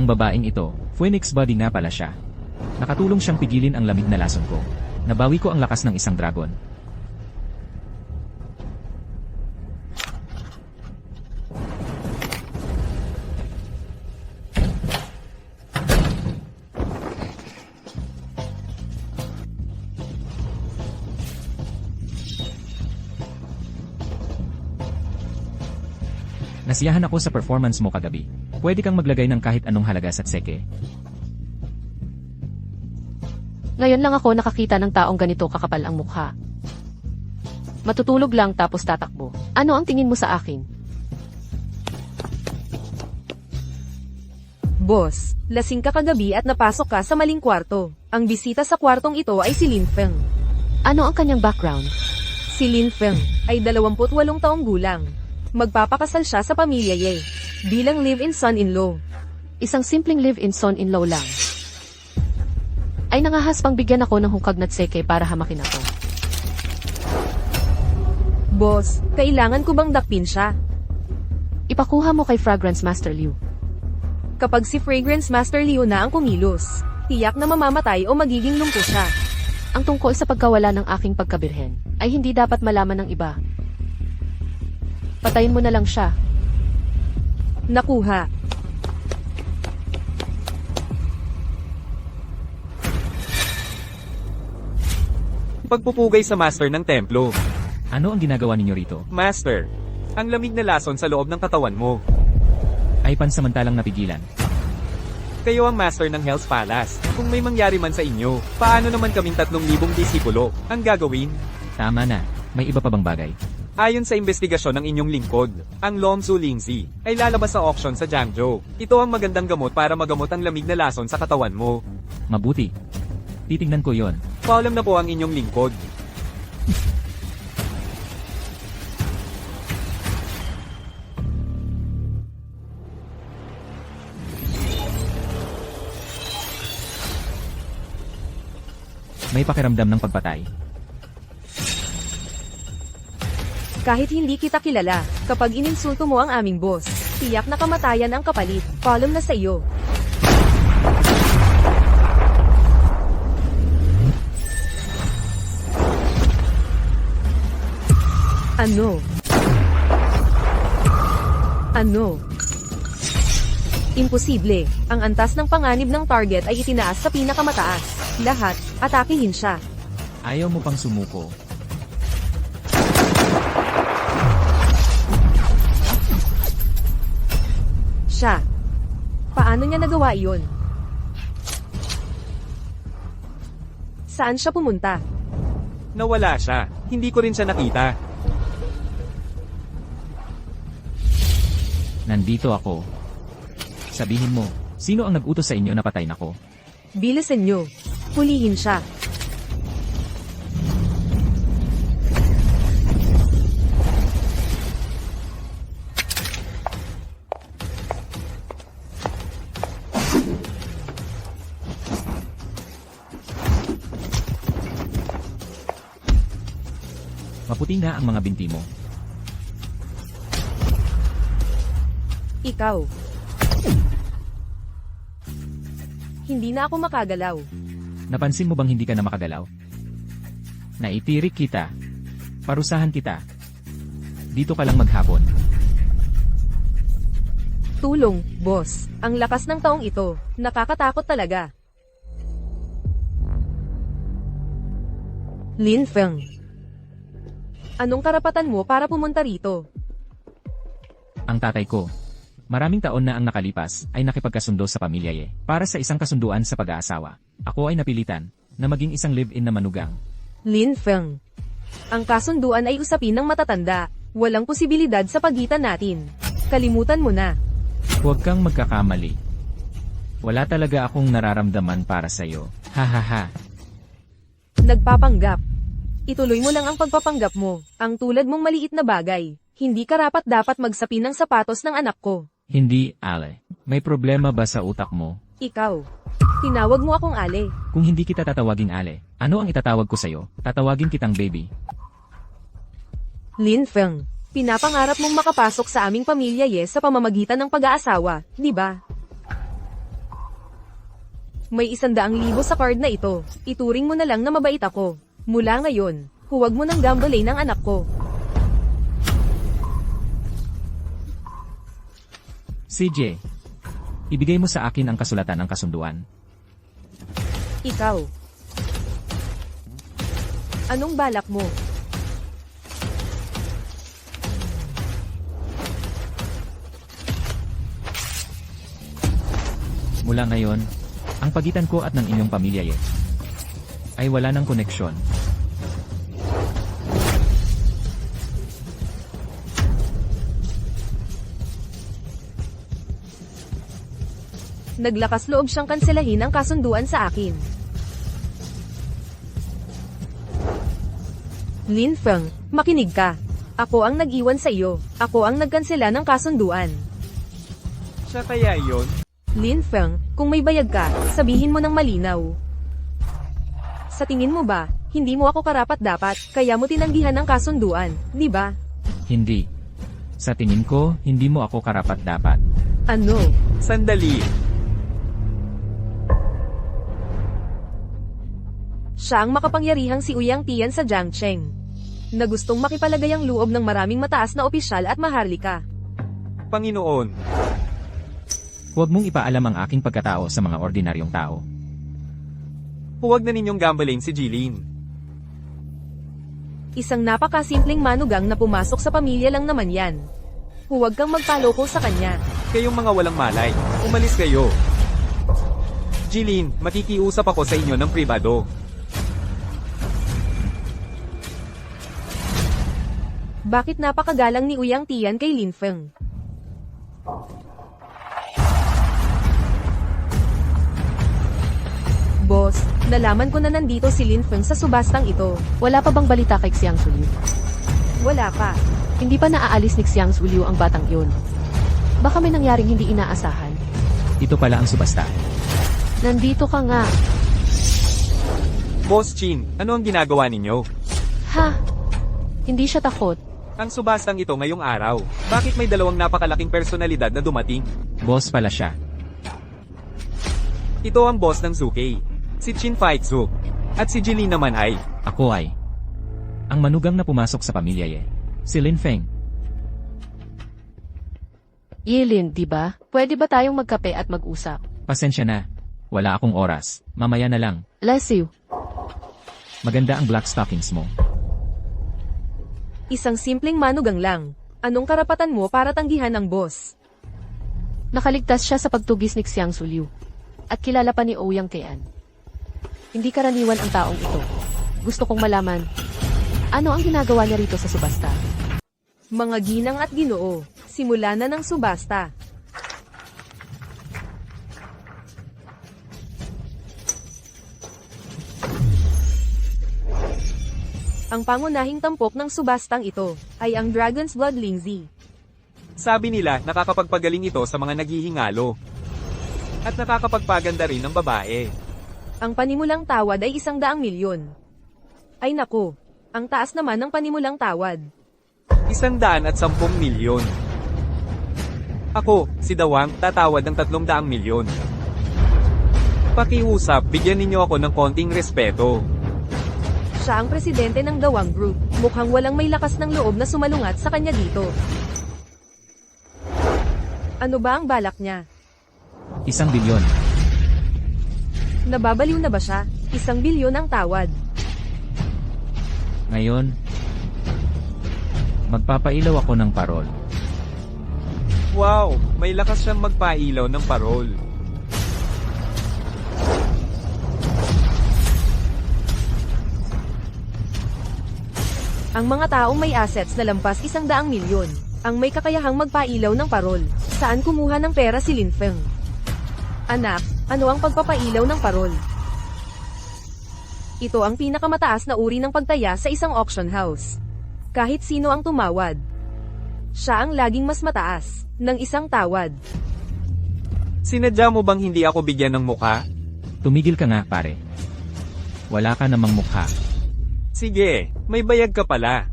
Ang babaeng ito, Phoenix Body nga pala siya. Nakatulong siyang pigilin ang lamig na lason ko. Nabawi ko ang lakas ng isang dragon. Nasiyahan ako sa performance mo kagabi. Pwede kang maglagay ng kahit anong halaga sa tseke. Ngayon lang ako nakakita ng taong ganito kakapal ang mukha. Matutulog lang tapos tatakbo. Ano ang tingin mo sa akin? Boss, lasing ka kagabi at napasok ka sa maling kwarto. Ang bisita sa kwartong ito ay si Lin Feng. Ano ang kanyang background? Si Lin Feng ay 28 taong gulang. Magpapakasal siya sa pamilya Ye bilang live-in son-in-law. Isang simpleng live-in son-in-law lang. Ay nangahas pang bigyan ako ng hukag na tseke para hamakin ako. Boss, kailangan ko bang dakpin siya? Ipakuha mo kay Fragrance Master Liu. Kapag si Fragrance Master Liu na ang kumilos, tiyak na mamamatay o magiging lumpo siya. Ang tungkol sa pagkawala ng aking pagkabirhen ay hindi dapat malaman ng iba. Patayin mo na lang siya. Nakuha. Pagpupugay sa master ng templo. Ano ang ginagawa ninyo rito? Master, ang lamig na lason sa loob ng katawan mo. Ay pansamantalang napigilan. Kayo ang master ng Hell's Palace. Kung may mangyari man sa inyo, paano naman kaming 3,000 disipulo ang gagawin? Tama na. May iba pa bang bagay? Ayon sa investigasyon ng inyong lingkod, ang Longsu Lingzi ay lalabas sa auction sa Jiangzhou. Ito ang magandang gamot para magamot ang lamig na lason sa katawan mo. Mabuti. Titignan ko yon. Paalam na po ang inyong lingkod. May pakiramdam ng pagpatay. Kahit hindi kita kilala, kapag ininsulto mo ang aming boss, tiyak na kamatayan ang kapalit. Paalam na sa iyo. Ano? Ano? Imposible. Ang antas ng panganib ng target ay itinaas sa pinakamataas. Lahat, atakihin siya. Ayaw mo pang sumuko. Siya. Paano niya nagawa iyon? Saan siya pumunta? Nawala siya. Hindi ko rin siya nakita. Nandito ako. Sabihin mo, sino ang nag-utos sa inyo na patayin ako? Bilisan niyo. Hulihin siya. Maputi nga ang mga binti mo. Ikaw. Hindi na ako makagalaw. Napansin mo bang hindi ka na makagalaw? Naitirik kita. Parusahan kita. Dito ka lang maghapon. Tulong, boss. Ang lakas ng taong ito. Nakakatakot talaga. Lin Feng. Anong karapatan mo para pumunta rito? Ang tatay ko. Maraming taon na ang nakalipas ay nakipagkasundo sa pamilya Ye. Para sa isang kasunduan sa pag-aasawa. Ako ay napilitan na maging isang live-in na manugang. Lin Feng. Ang kasunduan ay usapin ng matatanda. Walang posibilidad sa pagitan natin. Kalimutan mo na. Huwag kang magkakamali. Wala talaga akong nararamdaman para sa'yo. Hahaha. Nagpapanggap. Ituloy mo lang ang pagpapanggap mo. Ang tulad mong maliit na bagay. Hindi karapat dapat magsapi ng sapatos ng anak ko. Hindi, Ale. May problema ba sa utak mo? Ikaw. Tinawag mo akong Ale. Kung hindi kita tatawaging Ale, ano ang itatawag ko sa'yo? Tatawagin kitang baby. Lin Feng. Pinapangarap mong makapasok sa aming pamilya Ye sa pamamagitan ng pag-aasawa, di ba? May 100,000 sa card na ito. Ituring mo na lang na mabait ako. Mula ngayon, huwag mo nang gambalain ang anak ko. CJ, ibigay mo sa akin ang kasulatan ng kasunduan. Ikaw. Anong balak mo? Mula ngayon, ang pagitan ko at ng inyong pamilya ay wala ng koneksyon. Naglakas loob siyang kanselahin ang kasunduan sa akin. Lin Feng, makinig ka. Ako ang nag-iwan sa iyo. Ako ang nagkansela ng kasunduan. Siya kaya yon? Lin Feng, kung may bayag ka, sabihin mo ng malinaw. Sa tingin mo ba, hindi mo ako karapat-dapat, kaya mo tinanggihan ang kasunduan, di ba? Hindi. Sa tingin ko, hindi mo ako karapat-dapat. Ano? Sandali. Siya ang makapangyarihang si Ouyang Tian sa Jiangcheng, na gustong makipalagay ang loob ng maraming mataas na opisyal at maharlika. Panginoon, Huwag mong ipaalam ang aking pagkatao sa mga ordinaryong tao. huwag na ninyong gambalain si Jilin. Isang napakasimpleng manugang na pumasok sa pamilya lang naman yan. Huwag kang magpaloko sa kanya. Kayong mga walang malay, umalis kayo. Jilin, makikiusap ako sa inyo ng pribado. Bakit napakagalang ni Ouyang Tian kay Lin Feng? Boss, nalaman ko na nandito si Lin Feng sa subastang ito. Wala pa bang balita kay Xiang Zuliu? Wala pa. Hindi pa naaalis ni Xiang Zuliu ang batang yun. Baka may nangyaring hindi inaasahan. Ito pala ang subasta. Nandito ka nga. Boss Chin, ano ang ginagawa ninyo? Ha? Hindi siya takot. Ang subastang ito ngayong araw. Bakit may dalawang napakalaking personalidad na dumating? Boss pala siya. Ito ang boss ng Zukei. Si Chin Faitzu. At si Jilin naman ay, Ako ay ang manugang na pumasok sa pamilya si Lin Feng. Yilin, di ba? Pwede ba tayong magkape at mag-usap? Pasensya na. Wala akong oras. Mamaya na lang. Bless you. Maganda ang black stockings mo. Isang simpleng manugang lang. Anong karapatan mo para tanggihan ang boss? Nakaligtas siya sa pagtugis ni Xiang Zuliu. At kilala pa ni Ouyang Tian. Hindi karaniwan ang taong ito. Gusto kong malaman, ano ang ginagawa niya rito sa subasta? Mga ginang at ginoo, simula na ng subasta. Ang pangunahing tampok ng subastang ito ay ang Dragon's Blood Lingzi. sabi nila nakakapagpagaling ito sa mga naghihingalo. At nakakapagpaganda rin ng babae. Ang panimulang tawad ay 100,000,000. Ay naku, ang taas naman ng panimulang tawad. 110 milyon. Ako, si Dawang, tatawad ng 300 milyon. Pakiusap, bigyan ninyo ako ng konting respeto. Siya ang presidente ng Dawang Group. Mukhang walang may lakas ng loob na sumalungat sa kanya dito. Ano ba ang balak niya? 1 bilyon. Nababaliw na ba siya? 1 bilyon ang tawad. Ngayon, magpapailaw ako ng parol. Wow, may lakas siyang magpailaw ng parol. Ang mga taong may assets na lampas 100 milyon, ang may kakayahang magpailaw ng parol. Saan kumuha ng pera si Lin Feng? Anak, ano ang pagpapailaw ng parol? Ito ang pinakamataas na uri ng pagtaya sa isang auction house. Kahit sino ang tumawad, siya ang laging mas mataas ng isang tawad. Sinadya mo bang hindi ako bigyan ng mukha? Tumigil ka nga, pare. Wala ka namang mukha. Sige, may bayag ka pala.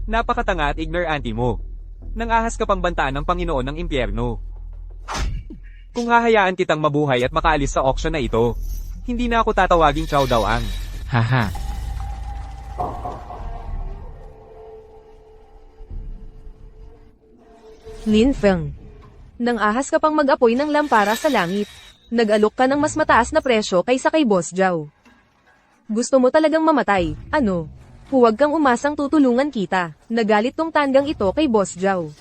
Napakatanga at ignorante mo. Nangahas ka pang bantaan ng Panginoon ng impyerno. Kung hahayaan kitang mabuhay at makaalis sa auction na ito, hindi na ako tatawaging Chow Dao-ang. Haha. Lin Feng. Nang ahas ka pang mag-apoy ng lampara sa langit. Nag-alok ka ng mas mataas na presyo kaysa kay Boss Zhao. Gusto mo talagang mamatay, ano? Huwag kang umasang tutulungan kita. Nagalit tong tandang ito kay Boss Zhao.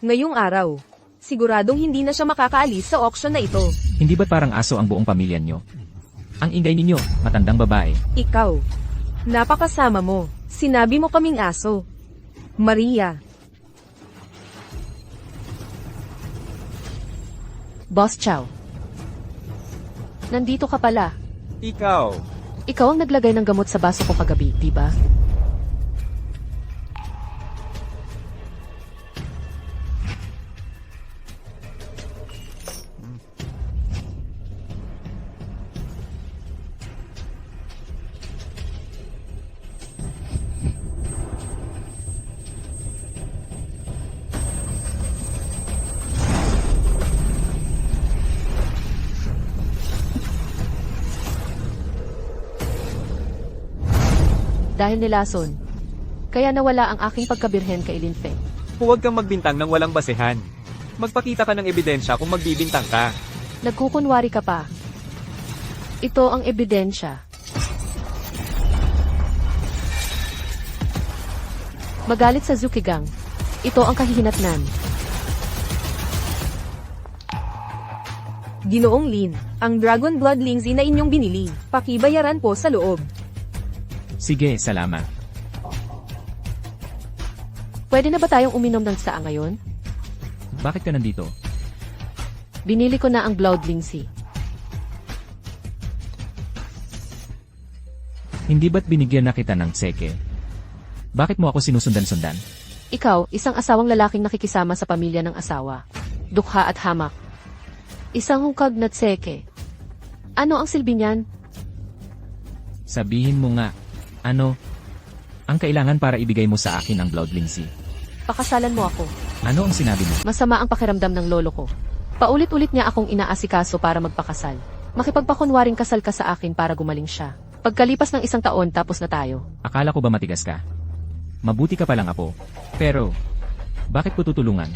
Ngayong araw, siguradong hindi na siya makakaalis sa auction na ito. Hindi ba't parang aso ang buong pamilya nyo? Ang ingay ninyo, matandang babae. Ikaw. Napakasama mo. Sinabi mo kaming aso. Maria. Boss Chow. Nandito ka pala. Ikaw. Ikaw ang naglagay ng gamot sa baso ko kagabi, di ba? Dahil nilason. Kaya nawala ang aking pagkabirhen kay Lin Feng. Huwag kang magbintang ng walang basehan. Magpakita ka ng ebidensya kung magbibintang ka. Nagkukunwari ka pa. Ito ang ebidensya. Magalit sa Zukigang. Ito ang kahihinatnan. Ginoong Lin, ang Dragon Blood Lingzi na inyong binili, pakibayaran po sa loob. Sige, salamat. Pwede na ba tayong uminom ng tsaa ngayon? Bakit ka nandito? Binili ko na ang Blood Lingzi. Hindi ba't binigyan na kita ng tseke? Bakit mo ako sinusundan-sundan? Ikaw, isang asawang lalaking nakikisama sa pamilya ng asawa. Dukha at hamak. Isang hukag na tseke. Ano ang silbi niyan? Sabihin mo nga, ano? Ang kailangan para ibigay mo sa akin ang Blood Lingzi. Pakasalan mo ako. Ano ang sinabi mo? Masama ang pakiramdam ng lolo ko. Paulit-ulit niya akong inaasikaso para magpakasal. Makipagpakunwaring kasal ka sa akin para gumaling siya. Pagkalipas ng 1 taon tapos na tayo. Akala ko ba matigas ka? Mabuti ka palang apo. Pero, bakit ko tutulungan?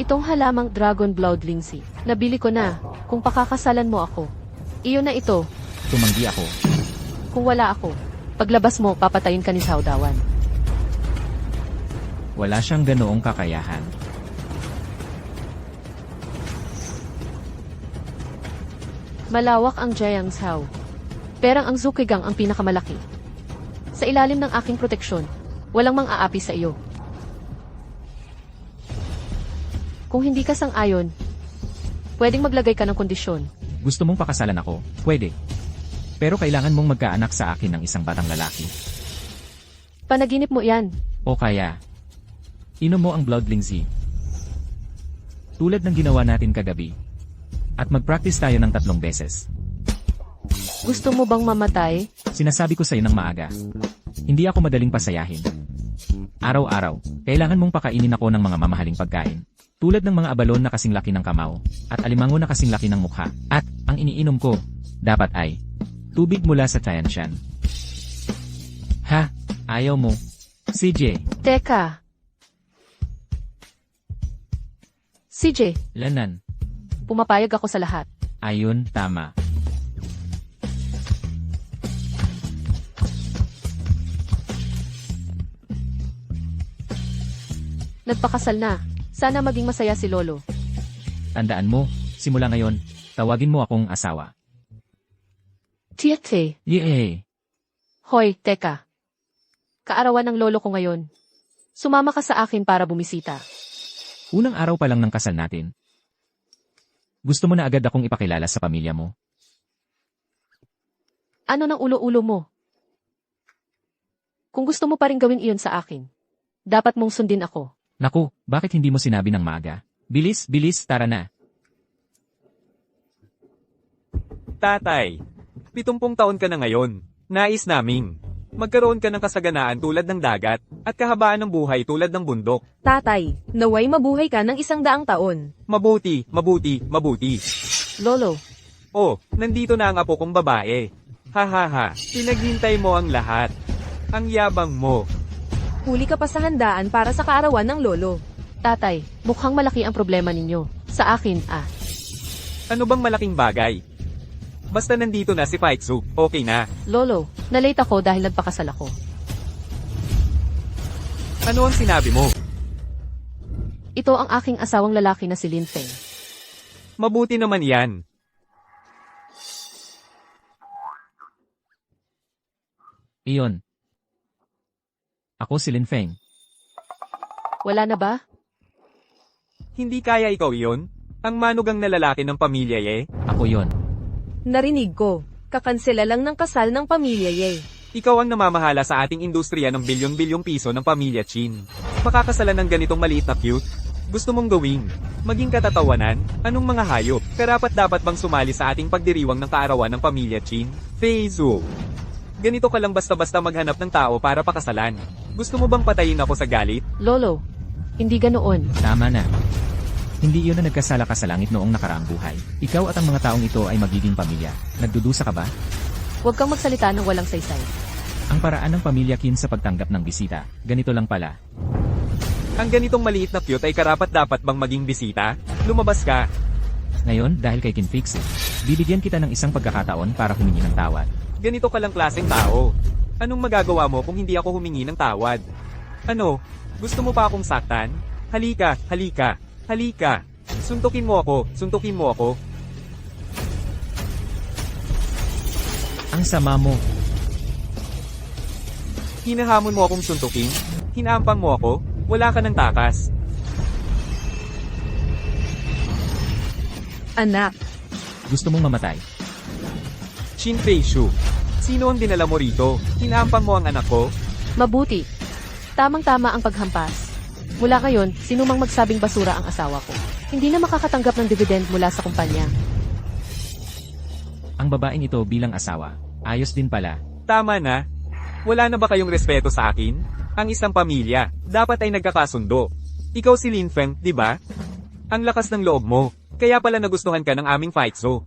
Itong halamang Dragon Blood Lingzi. Nabili ko na. Kung pakakasalan mo ako. Iyon na ito. Tumanggi ako. Kung wala ako. Paglabas mo, papatayin ka ni Cao Dawan. Wala siyang ganoong kakayahan. Malawak ang Jiang Cao. Perang ang Zukigang ang pinakamalaki. Sa ilalim ng aking proteksyon, walang mang-aapi sa iyo. Kung hindi ka sang-ayon, pwedeng maglagay ka ng kondisyon. Gusto mong pakasalan ako? Pwede. Pero kailangan mong magkaanak sa akin ng isang batang lalaki. Panaginip mo yan. O kaya, inom mo ang Blood Lingzi. Tulad ng ginawa natin kagabi. At mag-practice tayo ng 3 beses. Gusto mo bang mamatay? Sinasabi ko sa'yo ng maaga. Hindi ako madaling pasayahin. Araw-araw, kailangan mong pakainin ako ng mga mamahaling pagkain. Tulad ng mga abalon na kasing laki ng kamao, at alimango na kasing laki ng mukha. At, ang iniinom ko, dapat ay, tubig mula sa Tianshan. Ha? Ayaw mo? CJ, Teka. CJ, lanan. pumapayag ako sa lahat. Ayun, tama. Nagpakasal na. Sana maging masaya si Lolo. Tandaan mo, simula ngayon, tawagin mo akong asawa. Tiete. Yay! Hoy, teka. Kaarawan ng lolo ko ngayon. Sumama ka sa akin para bumisita. Unang araw pa lang ng kasal natin. Gusto mo na agad akong ipakilala sa pamilya mo? Ano ng ulo-ulo mo? Kung gusto mo pa rin gawin iyon sa akin, dapat mong sundin ako. Naku, bakit hindi mo sinabi ng maaga? Bilis, bilis, tara na. Tatay, 70 taon ka na ngayon. Nais naming magkaroon ka ng kasaganaan tulad ng dagat at kahabaan ng buhay tulad ng bundok. Tatay, naway mabuhay ka ng 100 taon. Mabuti, mabuti, mabuti. Lolo, Oh, nandito na ang apo kong babae. Hahaha, pinaghintay mo ang lahat. Ang yabang mo. Huli ka pa sa handaan para sa kaarawan ng lolo. tatay, mukhang malaki ang problema ninyo. Sa akin, Ano bang malaking bagay? Basta nandito na si Faitsu, okay na. Lolo, nalate ako dahil nagpakasal ako. Ano ang sinabi mo? Ito ang aking asawang lalaki na si Lin Feng. Mabuti naman yan. Iyon. Ako si Lin Feng. Wala na ba? Hindi kaya ikaw iyon? Ang manugang na lalaki ng pamilya Ako yon. Narinig ko. Kakansela lang ng kasal ng pamilya Ye. Ikaw ang namamahala sa ating industriya ng bilyon-bilyong piso ng pamilya Chin. Makakasalan ng ganitong maliit na cute? Gusto mong gawing? Maging katatawanan? Anong mga hayop? Karapat dapat bang sumali sa ating pagdiriwang ng kaarawan ng pamilya Chin? Feizu. Ganito ka lang basta-basta maghanap ng tao para pakasalan. Gusto mo bang patayin ako sa galit? Lolo, hindi ganoon. Tama na. Hindi iyon na nagkasala ka sa langit noong nakaraang buhay. Ikaw at ang mga taong ito ay magiging pamilya. Nagdudusa ka ba? Huwag kang magsalita ng walang saysay. Ang paraan ng pamilya Qin sa pagtanggap ng bisita, ganito lang pala. Ang ganitong maliit na cute ay karapat dapat bang maging bisita? Lumabas ka. Ngayon, dahil kay Qin Fix bibigyan kita ng isang pagkakataon para humingi ng tawad. Ganito ka lang klaseng tao. Anong magagawa mo kung hindi ako humingi ng tawad? Ano? Gusto mo pa akong saktan? Halika, halika, halika. Suntukin mo ako, suntukin mo ako. Ang sama mo. Hinahamon mo akong suntukin? Hinaampang mo ako? Wala ka ng takas. Anak, Gusto mong mamatay. Shin Fei-shu. Sino ang dinala mo rito? Hinaampang mo ang anak ko? Mabuti. Tamang-tama ang paghampas. Mula ngayon, sino mang magsabing basura ang asawa ko. Hindi na makakatanggap ng dividend mula sa kumpanya. Ang babaeng ito bilang asawa. Ayos din pala. Tama na. Wala na ba kayong respeto sa akin? Ang isang pamilya, dapat ay nagkakasundo. Ikaw si Lin Feng, di ba? Ang lakas ng loob mo. Kaya pala nagustuhan ka ng aming Faitsu.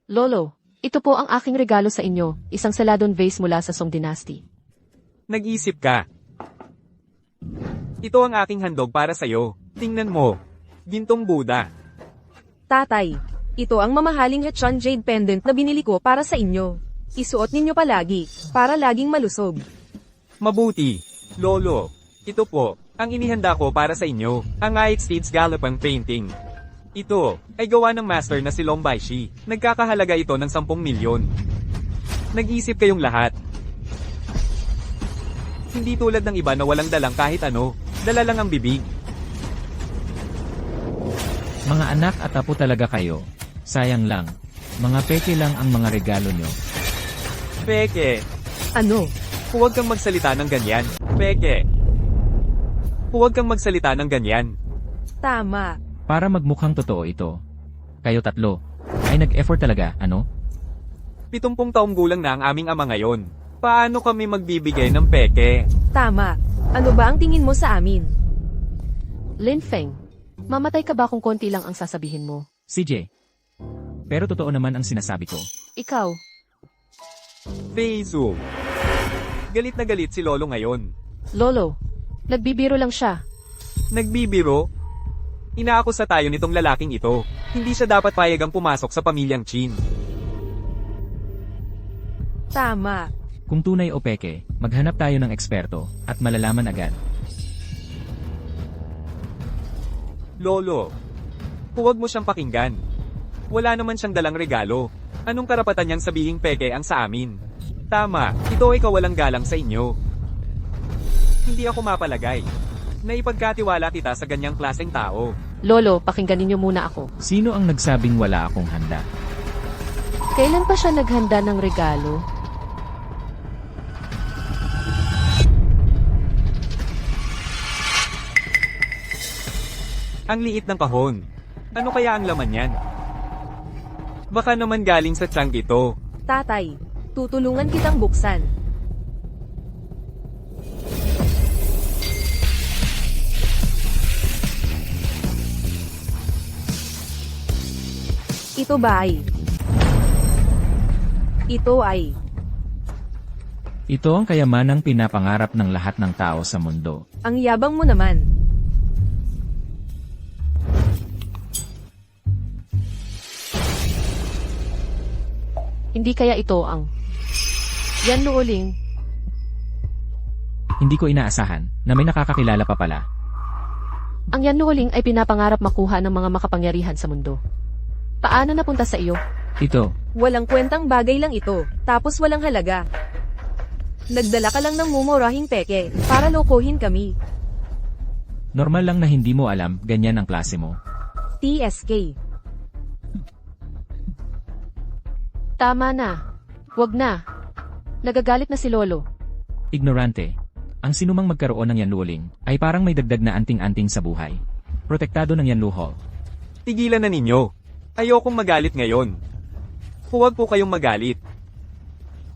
Lolo, ito po ang aking regalo sa inyo, isang Celadon vase mula sa Song Dynasty. Nag-isip ka. Ito ang aking handog para sa'yo. Tingnan mo. Gintong Buddha. tatay. Ito ang mamahaling Hechon Jade Pendant na binili ko para sa inyo. Isuot ninyo palagi, para laging malusog. Mabuti. Lolo. Ito po, ang inihanda ko para sa inyo, ang Aight States Galapang Painting. Ito, ay gawa ng master na si Lombaishi. Nagkakahalaga ito ng 10 milyon. Nag-isip kayong lahat. Hindi tulad ng iba na walang dalang kahit ano, dala lang ang bibig. Mga anak at apo talaga kayo. Sayang lang. Mga peke lang ang mga regalo nyo. Peke, Ano? huwag kang magsalita ng ganyan. Peke. Huwag kang magsalita ng ganyan. Tama. Para magmukhang totoo ito. Kayo tatlo. Ay nag-effort talaga, ano? 70 taong gulang na ang aming ama ngayon. Paano kami magbibigay ng peke? Tama. Ano ba ang tingin mo sa amin? Lin Feng, mamatay ka ba kung konti lang ang sasabihin mo? CJ. Pero totoo naman ang sinasabi ko. Ikaw, Feizu. Galit na galit si Lolo ngayon. Lolo, nagbibiro lang siya. Nagbibiro? Inaakusa tayo nitong lalaking ito. Hindi siya dapat payagang pumasok sa pamilyang Chin. Tama. Kung tunay o peke, maghanap tayo ng eksperto, at malalaman agad. Lolo. Huwag mo siyang pakinggan. Wala naman siyang dalang regalo. Anong karapatan niyang sabihing peke ang sa amin? Tama, ito ay kawalang galang sa inyo. Hindi ako mapalagay. Naipagkatiwala kita sa ganyang klaseng tao. Lolo, pakinggan ninyo muna ako. Sino ang nagsabing wala akong handa? Kailan pa siya naghanda ng regalo? Ang liit ng kahon. Ano kaya ang laman yan? Baka naman galing sa tiyan ito. Tatay. Tutulungan kitang buksan. Ito ay. Ito ang kayamanang pinapangarap ng lahat ng tao sa mundo. Ang yabang mo naman. Hindi kaya ito ang Yan Luoling? Hindi ko inaasahan na may nakakakilala pa pala. Ang Yan Luoling ay pinapangarap makuha ng mga makapangyarihan sa mundo. Paano napunta sa iyo? Ito, Walang kwentang bagay lang ito, tapos walang halaga. Nagdala ka lang ng mumurahing peke, para lokohin kami. normal lang na hindi mo alam ganyan ang klase mo. TSK. Tama na. Wag na. Nagagalit na si Lolo. Ignorante. Ang sinumang magkaroon ng yanluling ay parang may dagdag na anting-anting sa buhay. Protektado ng yanluhol. Tigilan na ninyo. Ayokong magalit ngayon. Huwag po kayong magalit.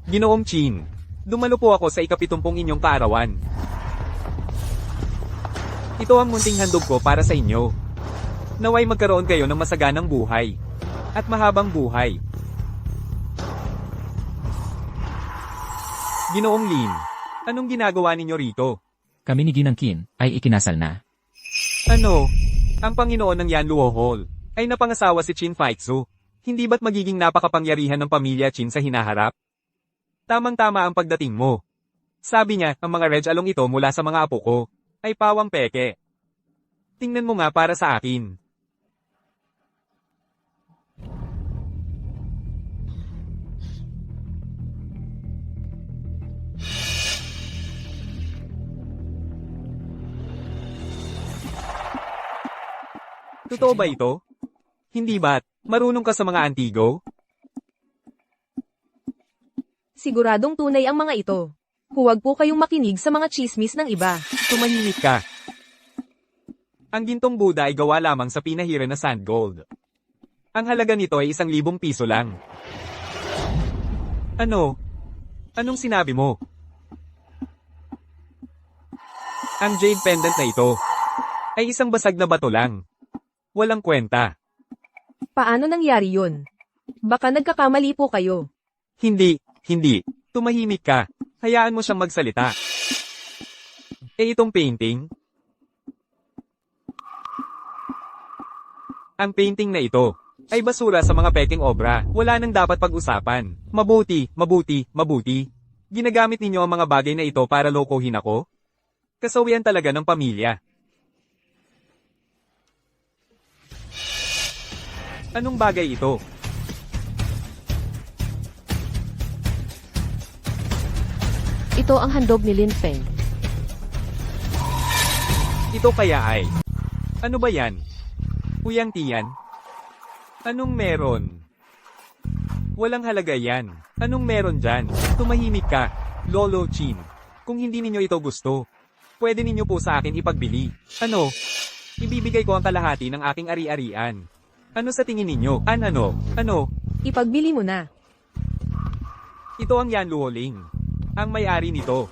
Ginoong Chin, dumalo po ako sa ikapitumpong inyong kaarawan. Ito ang munting handog ko para sa inyo. Naway magkaroon kayo ng masaganang buhay. At mahabang buhay. Ginoong Lin, anong ginagawa ninyo rito? Kami ni Ginang Qin ay ikinasal na. Ano? Ang Panginoon ng Yanluo Hall ay napangasawa si Qin Faitsu. Hindi ba't magiging napakapangyarihan ng pamilya Qin sa hinaharap? Tamang-tama ang pagdating mo. Sabi niya, ang mga regalong ito mula sa mga apo ko ay pawang peke. Tingnan mo nga para sa akin. Totoo ba ito? Hindi ba't marunong ka sa mga antigo? Siguradong tunay ang mga ito. Huwag po kayong makinig sa mga chismis ng iba. Tumahimik ka. Ang gintong Buddha ay gawa lamang sa pinahiran na sand gold. Ang halaga nito ay 1,000 piso lang. Ano? Anong sinabi mo? Ang jade pendant na ito ay isang basag na bato lang. Walang kwenta. Paano nangyari yun? Baka nagkakamali po kayo. Hindi. Tumahimik ka. Hayaan mo siyang magsalita. Itong painting? Ang painting na ito ay basura sa mga peking obra. Wala nang dapat pag-usapan. Mabuti. Ginagamit ninyo ang mga bagay na ito para lokohin ako? Kasawian talaga ng pamilya. Anong bagay ito? Ito ang handog ni Lin Feng. Ito kaya ay... Ano ba yan? Uyang tiyan? Anong meron? Walang halaga yan. Anong meron dyan? Tumahimik ka, Lolo Chin. Kung hindi ninyo ito gusto, pwede ninyo po sa akin ipagbili. Ano? Ibibigay ko ang kalahati ng aking ari-arian. Ano sa tingin ninyo? Ano? Ipagbili mo na. Ito ang Yanluo Ling. Ang may-ari nito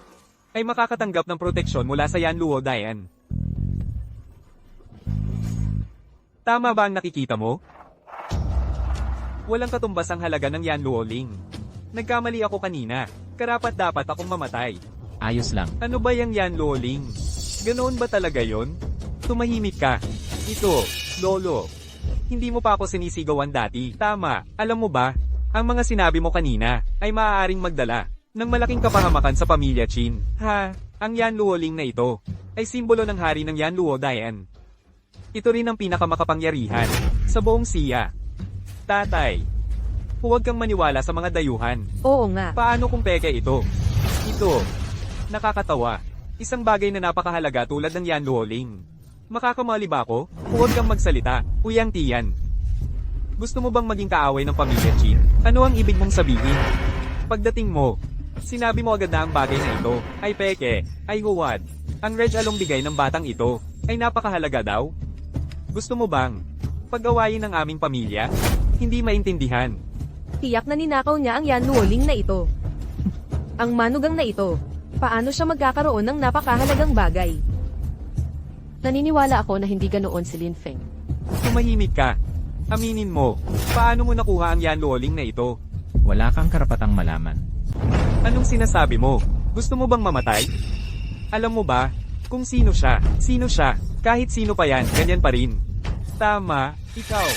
ay makakatanggap ng proteksyon mula sa Yanluo Dayan. Tama ba ang nakikita mo? Walang katumbas ang halaga ng Yanluo Ling. Nagkamali ako kanina. Karapat-dapat akong mamatay. Ayos lang. Ano ba yung Yanluo Ling? Ganoon ba talaga yon? Tumahimik ka. Ito, Lolo. Hindi mo pa ako sinisigawan dati. Tama, alam mo ba? Ang mga sinabi mo kanina ay maaaring magdala ng malaking kapahamakan sa pamilya Qin. Ang Yanluo Ling na ito ay simbolo ng hari ng Yanluo Dayan. Ito rin ang pinakamakapangyarihan sa buong siya. Tatay, huwag kang maniwala sa mga dayuhan. Oo nga. Paano kung peke ito? Ito, nakakatawa. Isang bagay na napakahalaga tulad ng Yanluo Ling. Makakamali ba ako? Huwag kang magsalita, Uyang Tiyan. Gusto mo bang maging kaaway ng pamilya Qin? Ano ang ibig mong sabihin? Pagdating mo, sinabi mo agad na ang bagay na ito ay peke, ay huwad. Ang regalong bigay ng batang ito ay napakahalaga daw. Gusto mo bang paggawain ng aming pamilya? Hindi maintindihan. Tiyak na ninakaw niya ang Yanluo Ling na ito. Ang manugang na ito, paano siya magkakaroon ng napakahalagang bagay? Naniniwala ako na hindi ganoon si Lin Feng. Tumahimik ka. Aminin mo, paano mo nakuha ang Yanluoling na ito? Wala kang karapatang malaman. Anong sinasabi mo? Gusto mo bang mamatay? Alam mo ba, kung sino siya, kahit sino pa yan, ganyan pa rin. Tama, ikaw.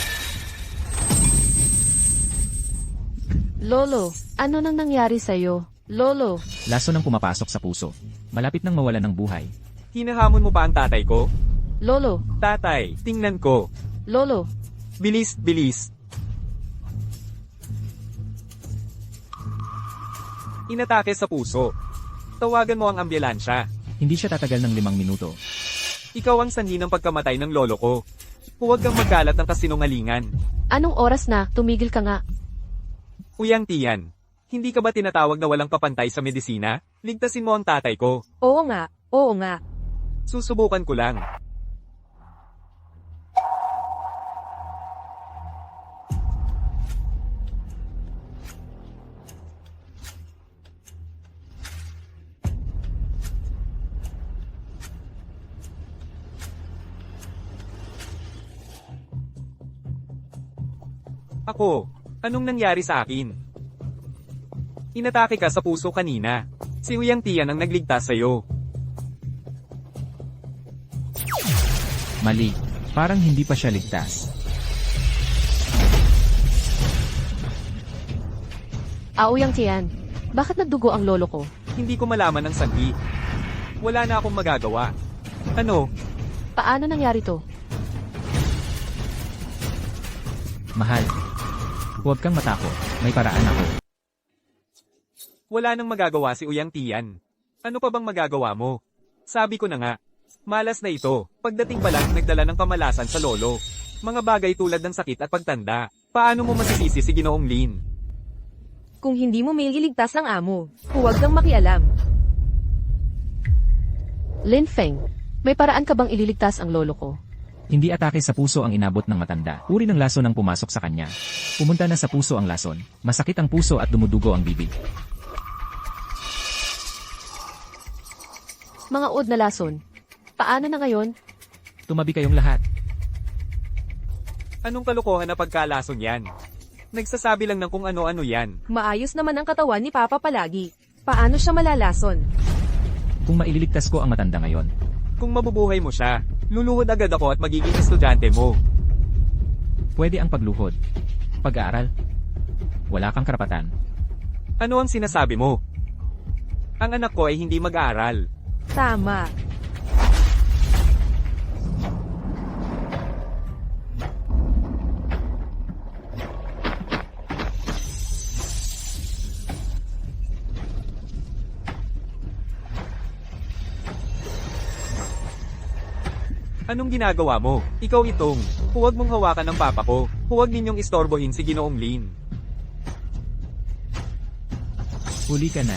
Lolo, ano nang nangyari sa'yo? Lolo, Laso nang pumapasok sa puso. Malapit nang mawalan ng buhay. Hinahamon mo pa ang tatay ko? Lolo, Tatay, tingnan ko. Lolo. Bilis, bilis. Inatake sa puso. Tawagan mo ang ambulansya. Hindi siya tatagal ng 5 minuto. Ikaw ang sanhi ng pagkamatay ng lolo ko. Huwag kang magkalat ng kasinungalingan. Anong oras na? Tumigil ka nga. Uyang Tiyan, hindi ka ba tinatawag na walang kapantay sa medisina? Ligtasin mo ang tatay ko. Oo nga, oo nga. Susubukan ko lang. Ako, anong nangyari sa akin? Inatake ka sa puso kanina. Si Uyang Tiyan ang nagligtas sa'yo. Mali. Parang hindi pa siya ligtas. Auyang Tiyan, bakit nagdugo ang lolo ko? Hindi ko malaman ang sanhi. Wala na akong magagawa. Ano? Paano nangyari to? Mahal. Huwag kang matakot. May paraan ako. Wala nang magagawa si Uyang Tiyan. Ano pa bang magagawa mo? Sabi ko na nga. Malas na ito. Pagdating pa lang nagdala ng pamalasan sa lolo. Mga bagay tulad ng sakit at pagtanda. Paano mo masisisi si Ginoong Lin? Kung hindi mo may iligtas ang amo, huwag kang makialam. Lin Feng, may paraan ka bang ililigtas ang lolo ko? Hindi atake sa puso ang inabot ng matanda. Uri ng lason ang pumasok sa kanya. Pumunta na sa puso ang lason. Masakit ang puso at dumudugo ang bibig. Mga od na lason. Paano na ngayon? Tumabi kayong lahat. Anong kalokohan na pagkalason yan? Nagsasabi lang ng kung ano-ano yan. Maayos naman ang katawan ni Papa palagi. Paano siya malalason? Kung maililigtas ko ang matanda ngayon. Kung mabubuhay mo siya, luluhod agad ako at magiging estudyante mo. Pwede ang pagluhod. Pag-aaral. Wala kang karapatan. Ano ang sinasabi mo? Ang anak ko ay hindi mag-aaral. Tama. Anong ginagawa mo? Ikaw itong. Huwag mong hawakan ng papa ko. Huwag ninyong istorbohin si Ginoong Lin. Huli ka na.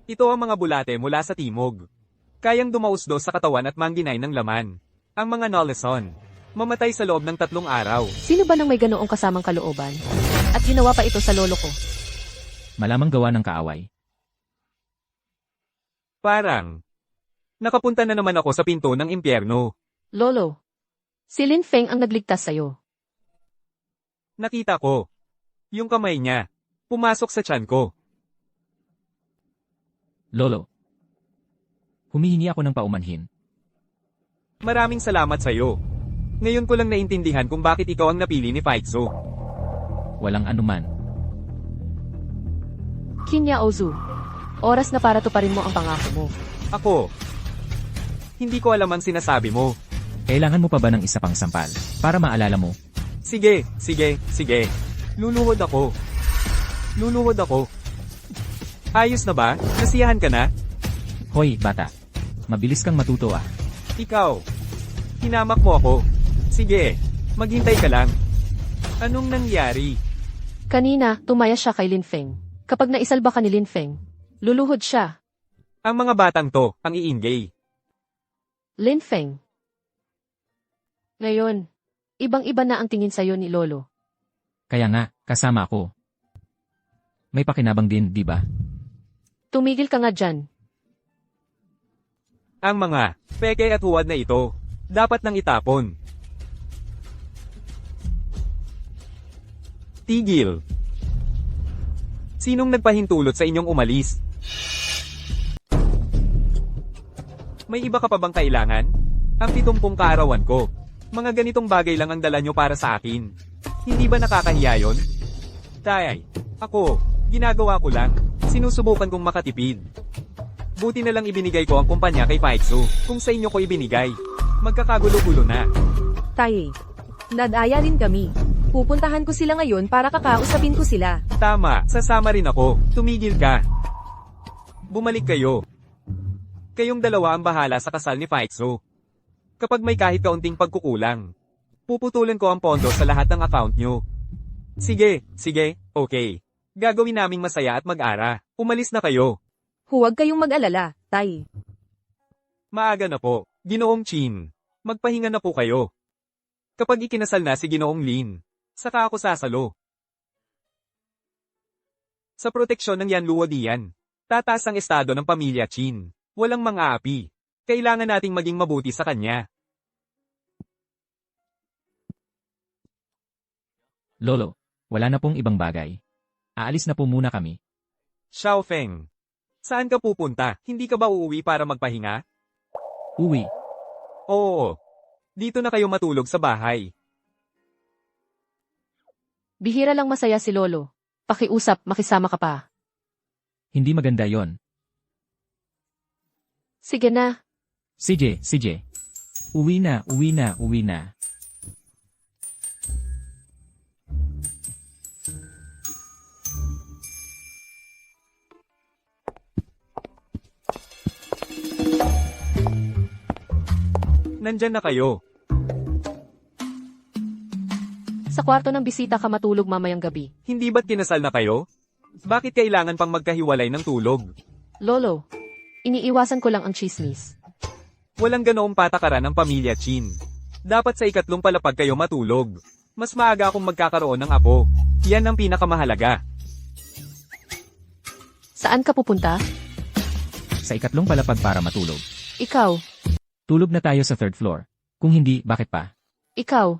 Ito ang mga bulate mula sa timog. Kayang dumausdos sa katawan at mangginay ng laman. Ang mga Nolason. Mamatay sa loob ng 3 araw. Sino ba nang may ganoong kasamang kalooban? At ginawa pa ito sa lolo ko? Malamang gawa ng kaaway. Parang. Nakapunta na naman ako sa pinto ng impyerno. Lolo, si Lin Feng ang nagligtas sa'yo. Nakita ko. Yung kamay niya. Pumasok sa tiyan ko. Lolo. Humihingi ako ng paumanhin. Maraming salamat sa'yo. Ngayon ko lang naintindihan kung bakit ikaw ang napili ni Faitzo. Walang anuman. Kinya Ozu, oras na para tuparin mo ang pangako mo. Ako. Hindi ko alam ang sinasabi mo. Kailangan mo pa ba ng isa pang sampal? Para maalala mo. Sige. Luluhod ako. Ayos na ba? Nasiyahan ka na? Hoy, bata. Mabilis kang matuto ah. Ikaw. Hinamak mo ako. Sige. Maghintay ka lang. Anong nangyari? Kanina, tumaya siya kay Lin Feng. Kapag naisalba ka ni Lin Feng, luluhod siya. Ang mga batang to, ang iingay. Lin Feng. Ngayon, Ibang-iba na ang tingin sa'yo ni Lolo. Kaya nga, kasama ako. May pakinabang din, di ba? Tumigil ka nga dyan. Ang mga peke at huwad na ito, dapat nang itapon. Tigil. Sinong nagpahintulot sa inyong umalis? May iba ka pa bang kailangan? Ang 70 kaarawan ko. Mga ganitong bagay lang ang dala nyo para sa akin. Hindi ba nakakahiya yun? Tay, ako, ginagawa ko lang. Sinusubukan kong makatipid. Buti na lang ibinigay ko ang kumpanya kay Paikso. Kung sa inyo ko ibinigay, magkakagulo-gulo na. Tay, nadaya rin kami. Pupuntahan ko sila ngayon para kakausapin ko sila. Tama, sasama rin ako. Tumigil ka. Bumalik kayo. Kayong dalawa ang bahala sa kasal ni Paikso. Kapag may kahit kaunting pagkukulang, puputulan ko ang pondo sa lahat ng account nyo. Sige, okay. Gagawin naming masaya at mag-ara. Umalis na kayo. Huwag kayong mag-alala, Tay. Maaga na po. Ginoong Chin. Magpahinga na po kayo. Kapag ikinasal na si Ginoong Lin, saka ako sasalo. Sa proteksyon ng Yanluo Dian, tataas ang estado ng pamilya Chin. Walang mang-aapi. Kailangan nating maging mabuti sa kanya. Lolo, wala na pong ibang bagay. Aalis na po muna kami. Xiao Feng. Saan ka pupunta? Hindi ka ba uuwi para magpahinga? Uwi. Oo. Dito na kayo matulog sa bahay. Bihira lang masaya si Lolo. Pakiusap, makisama ka pa. Hindi maganda yon. Sige na. CJ. Uwi na. Nandyan na kayo. Sa kwarto ng bisita ka matulog mamayang gabi. Hindi ba't kinasal na kayo? Bakit kailangan pang magkahiwalay ng tulog? Lolo, iniiwasan ko lang ang chismis. Walang ganoong patakaran ng pamilya Chin. Dapat sa 3 palapag kayo matulog. Mas maaga akong magkakaroon ng apo. Yan ang pinakamahalaga. Saan ka pupunta? Sa 4 palapag para matulog. Ikaw. Tulog na tayo sa 3rd floor. Kung hindi, bakit pa? Ikaw.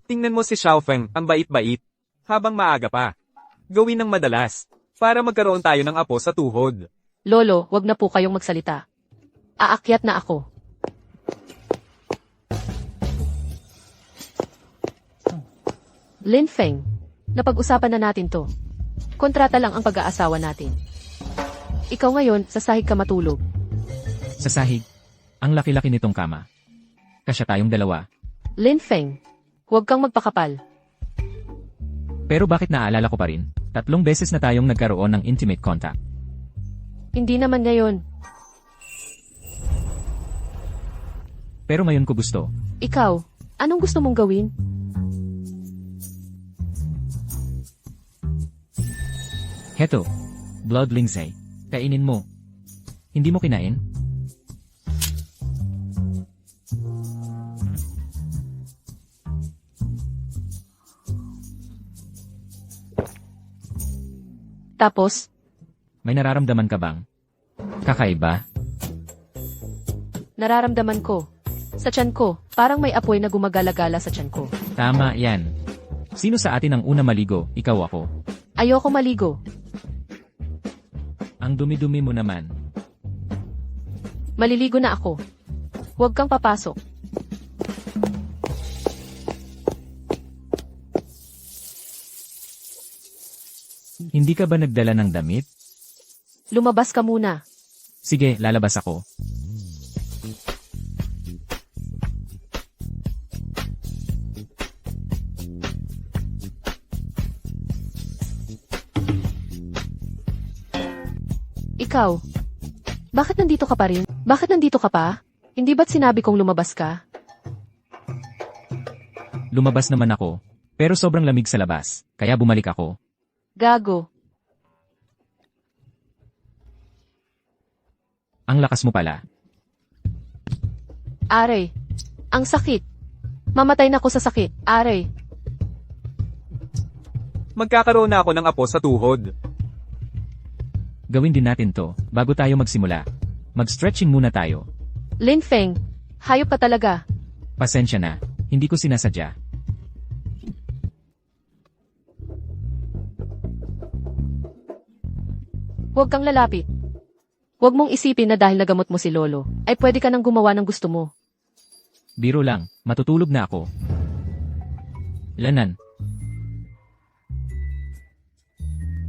Tingnan mo si Xiao Feng, ang bait-bait. Habang maaga pa. Gawin ng madalas. Para magkaroon tayo ng apo sa tuhod. Lolo, wag na po kayong magsalita. Aakyat na ako. Lin Feng, napag-usapan na natin to. Kontrata lang ang pag-aasawa natin. Ikaw ngayon, sa sahig ka matulog. Sa sahig. Ang laki-laki nitong kama. Kasya tayong dalawa. Lin Feng, huwag kang magpakapal. Pero bakit naaalala ko pa rin? 3 beses na tayong nagkaroon ng intimate contact. Hindi naman ngayon. Pero ngayon ko gusto. Ikaw, anong gusto mong gawin? Heto. Blood Lindsay. Kainin mo. Hindi mo kinain? Tapos, May nararamdaman ka bang? Kakaiba? nararamdaman ko. Sa tiyan ko, parang may apoy na gumagala-gala sa tiyan ko. Tama yan. Sino sa atin ang una maligo? Ikaw ako. Ayoko maligo. Ang dumi-dumi mo naman. Maliligo na ako. Huwag kang papasok. Hindi ka ba nagdala ng damit? Lumabas ka muna. Sige, lalabas ako. Ikaw. Bakit nandito ka pa rin? Bakit nandito ka pa? Hindi ba't sinabi kong lumabas ka? Lumabas naman ako. Pero sobrang lamig sa labas. Kaya bumalik ako. Gago. Ang lakas mo pala. Are. Ang sakit. Mamatay na ako sa sakit, Aray. Magkakaroon na ako ng apo sa tuhod. Gawin din natin to, bago tayo magsimula. Mag-stretching muna tayo. Lin Feng, hayop ka talaga. Pasensya na, hindi ko sinasadya. Huwag kang lalapit. Huwag mong isipin na dahil nagamot mo si Lolo, ay pwede ka nang gumawa ng gusto mo. Biro lang, matutulog na ako. Lanan,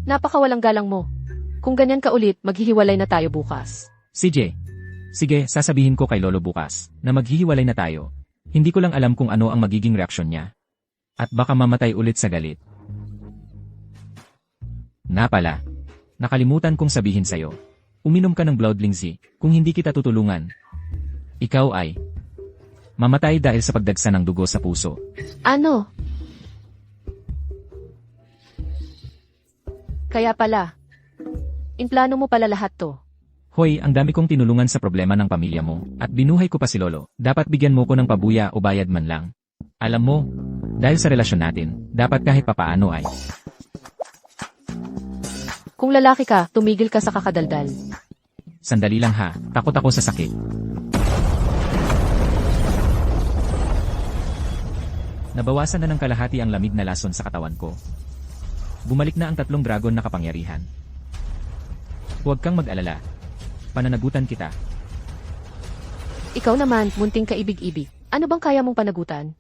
Napakawalang galang mo. Kung ganyan ka ulit, maghihiwalay na tayo bukas. CJ. Sige, sasabihin ko kay Lolo bukas, na maghihiwalay na tayo. Hindi ko lang alam kung ano ang magiging reaksyon niya. At baka mamatay ulit sa galit. Na pala. Nakalimutan kong sabihin sa'yo. Uminom ka ng Bloodling Z, kung hindi kita tutulungan. Ikaw ay mamatay dahil sa pagdagsa ng dugo sa puso. Ano? Kaya pala. Implano mo pala lahat to. Hoy, ang dami kong tinulungan sa problema ng pamilya mo, at binuhay ko pa si Lolo. Dapat bigyan mo ko ng pabuya o bayad man lang. Alam mo, dahil sa relasyon natin, dapat kahit papaano ay. Kung lalaki ka, tumigil ka sa kakadaldal. Sandali lang ha, takot ako sa sakit. Nabawasan na ng kalahati ang lamig na lason sa katawan ko. Bumalik na ang 3 dragon na kapangyarihan. Huwag kang mag-alala. Pananagutan kita. Ikaw naman, munting kaibig-ibig. Ano bang kaya mong panagutan?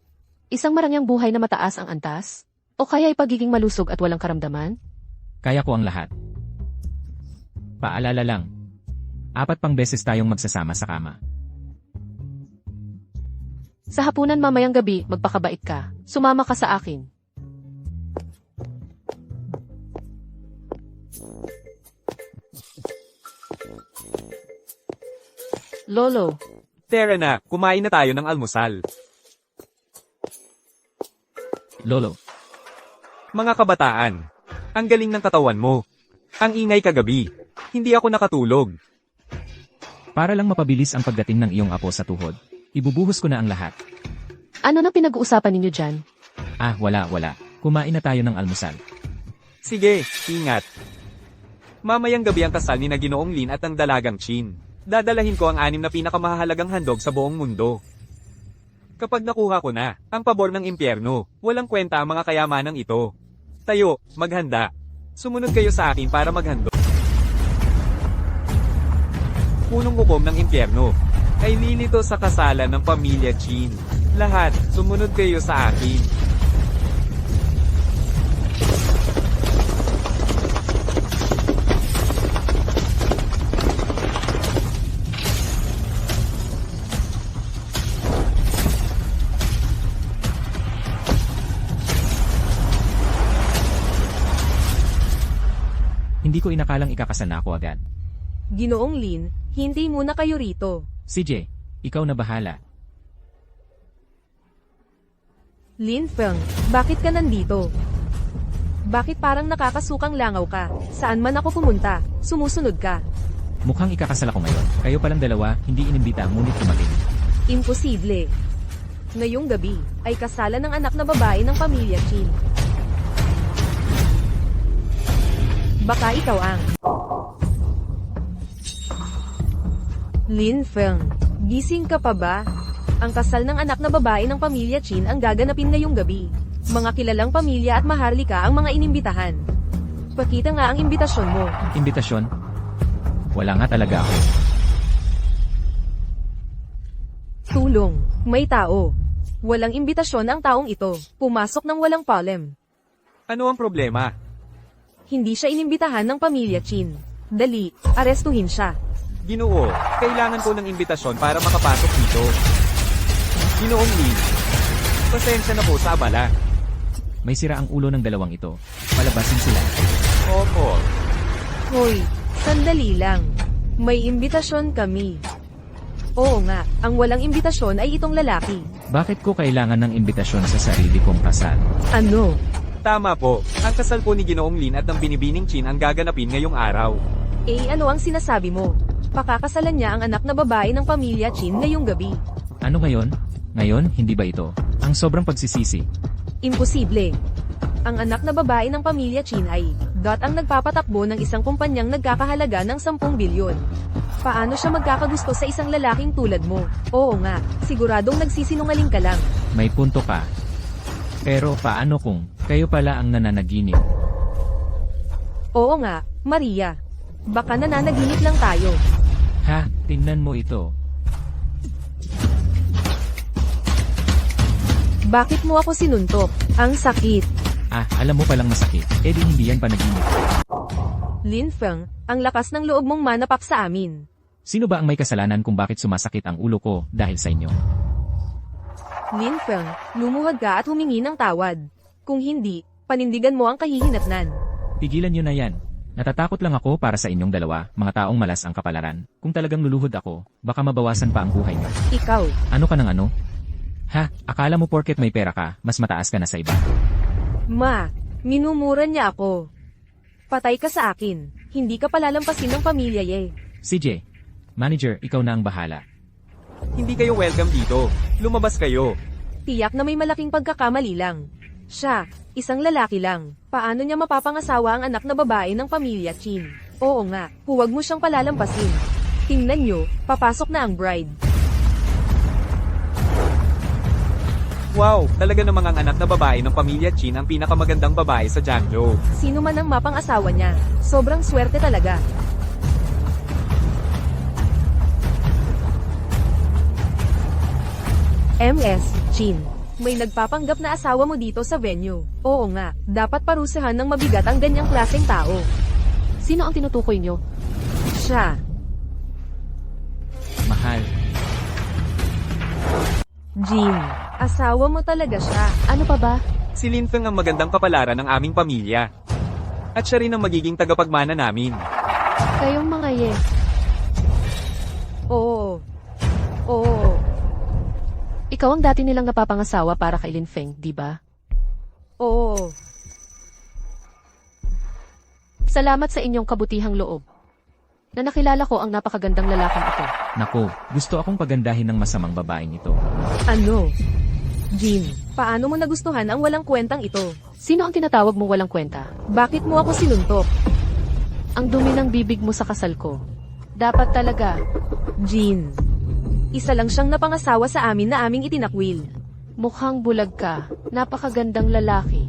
Isang marangyang buhay na mataas ang antas? O kaya ay pagiging malusog at walang karamdaman? Kaya ko ang lahat. Paalala lang. 4 pang beses tayong magsasama sa kama. Sa hapunan mamayang gabi, magpakabait ka. Sumama ka sa akin. Lolo, Tara na, kumain na tayo ng almusal. Lolo, Mga kabataan, ang galing ng katawan mo. Ang ingay kagabi. Hindi ako nakatulog. para lang mapabilis ang pagdating ng iyong apo sa tuhod, ibubuhos ko na ang lahat. ano na pinag-uusapan ninyo dyan? Ah, wala. Kumain na tayo ng almusal. Sige, ingat. Mamayang gabi ang kasal ni na Ginoong Lin at ang dalagang Chin. Dadalahin ko ang 6 na pinakamahalagang handog sa buong mundo. Kapag nakuha ko na, ang pabor ng impyerno, walang kwenta ang mga kayamanang ito. Tayo, maghanda. Sumunod kayo sa akin para maghandog. Punong hukom ng impyerno ay lilito sa kasalan ng pamilya Chin. Lahat, sumunod kayo sa akin. Hindi ko inakalang ikakasal na ako agad. Ginoong Lin, hindi muna kayo rito. CJ, ikaw na bahala. Lin Feng, bakit ka nandito? Bakit parang nakakasukang langaw ka? Saan man ako pumunta, sumusunod ka. Mukhang ikakasal ako ngayon. Kayo palang dalawa, hindi inimbita ngunit tumating. Imposible. Ngayong gabi, ay kasalan ng anak na babae ng pamilya Chin. Baka ikaw ang... Lin Feng, gising ka pa ba? Ang kasal ng anak na babae ng pamilya Chin ang gaganapin ngayong gabi. Mga kilalang pamilya at maharlika ang mga inimbitahan. Pakita nga ang imbitasyon mo. Imbitasyon? Wala nga talaga ako. Tulong, may tao. Walang imbitasyon ang taong ito. Pumasok ng walang palem. Ano ang problema? Hindi siya inimbitahan ng pamilya Chin. Dali, arestuhin siya. Ginoo, kailangan ko ng imbitasyon para makapasok dito. Ginoong Lin, pasensya na po sa abala. May sira ang ulo ng dalawang ito. Palabasin sila. Opo. Hoy, sandali lang. May imbitasyon kami. Oo nga, ang walang imbitasyon ay itong lalaki. Bakit ko kailangan ng imbitasyon sa sarili kong kasal? Ano? Tama po, ang kasal po ni Ginoong Lin at ng binibining Chin ang gaganapin ngayong araw. Eh ano ang sinasabi mo? Pakakasalan niya ang anak na babae ng pamilya Chin ngayong gabi. Ano ngayon? Ngayon, hindi ba ito ang sobrang pagsisisi? Imposible. Ang anak na babae ng pamilya Chin ay ang nagpapatakbo ng isang kumpanyang nagkakahalaga ng 10 bilyon. Paano siya magkakagusto sa isang lalaking tulad mo? Oo nga, siguradong nagsisinungaling ka lang. May punto ka. Pero paano kung kayo pala ang nananaginip? Oo nga, Maria. Baka nananaginip lang tayo. Ha, tingnan mo ito. Bakit mo ako sinuntok? Ang sakit. Ah, alam mo palang masakit. Eh di hindi yan panaginip. Lin Feng, ang lakas ng loob mong manapak sa amin. Sino ba ang may kasalanan kung bakit sumasakit ang ulo ko dahil sa inyo? Lin Feng, lumuhod ka at humingi ng tawad. Kung hindi, panindigan mo ang kahihinatnan. Pigilan nyo na yan. Natatakot lang ako para sa inyong dalawa, mga taong malas ang kapalaran. Kung talagang luluhod ako, baka mabawasan pa ang buhay nyo. Ikaw, Ano ka ng ano? Ha, akala mo porket may pera ka, mas mataas ka na sa iba. Ma, minumura niya ako. Patay ka sa akin. Hindi ka palalampasin ng pamilya ye. CJ, manager, ikaw na ang bahala. Hindi kayo welcome dito. Lumabas kayo. Tiyak na may malaking pagkakamali lang. Siya, isang lalaki lang. Paano niya mapapangasawa ang anak na babae ng pamilya Chin? Oo nga, huwag mo siyang palalampasin. Tingnan niyo, papasok na ang bride. Wow, talaga namang ang anak na babae ng pamilya Chin ang pinakamagandang babae sa Jiangzhou. Sino man ang mapang-asawa niya, sobrang swerte talaga. MS, Chin. May nagpapanggap na asawa mo dito sa venue. Oo nga, dapat parusahan ng mabigat ang ganyang klaseng tao. Sino ang tinutukoy nyo? Siya. Mahal, Jin, asawa mo talaga siya. Ano pa ba? Si Lin Feng ang magandang kapalaran ng aming pamilya. At siya rin ang magiging tagapagmana namin. Kayong mga ye. Oo. Oo. Ikaw ang dati nilang napapangasawa para kay Lin Feng, di ba? Oo. Salamat sa inyong kabutihang loob. Na nakilala ko ang napakagandang lalaking ito. nako, gusto akong pagandahin ng masamang babaeng ito. Ano? Jin, paano mo nagustuhan ang walang kwentang ito? Sino ang tinatawag mong walang kwenta? Bakit mo ako sinuntok? Ang dumi ng bibig mo sa kasal ko. Dapat talaga. Jin, isa lang siyang napangasawa sa amin na aming itinakwil. Mukhang bulag ka. Napakagandang lalaki.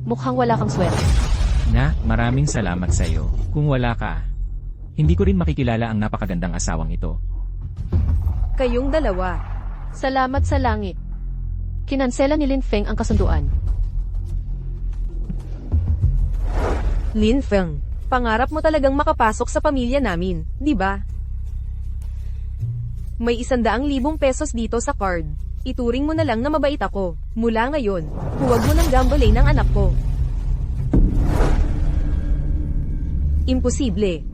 Mukhang wala kang swerte. Na, maraming salamat sa iyo. Kung wala ka, hindi ko rin makikilala ang napakagandang asawang ito. Kayong dalawa. Salamat sa langit. Kinansela ni Lin Feng ang kasunduan. Lin Feng, pangarap mo talagang makapasok sa pamilya namin, di ba? May 100,000 pesos dito sa card. Ituring mo na lang na mabait ako. Mula ngayon, huwag mo nang gambalain ang anak ko. Imposible.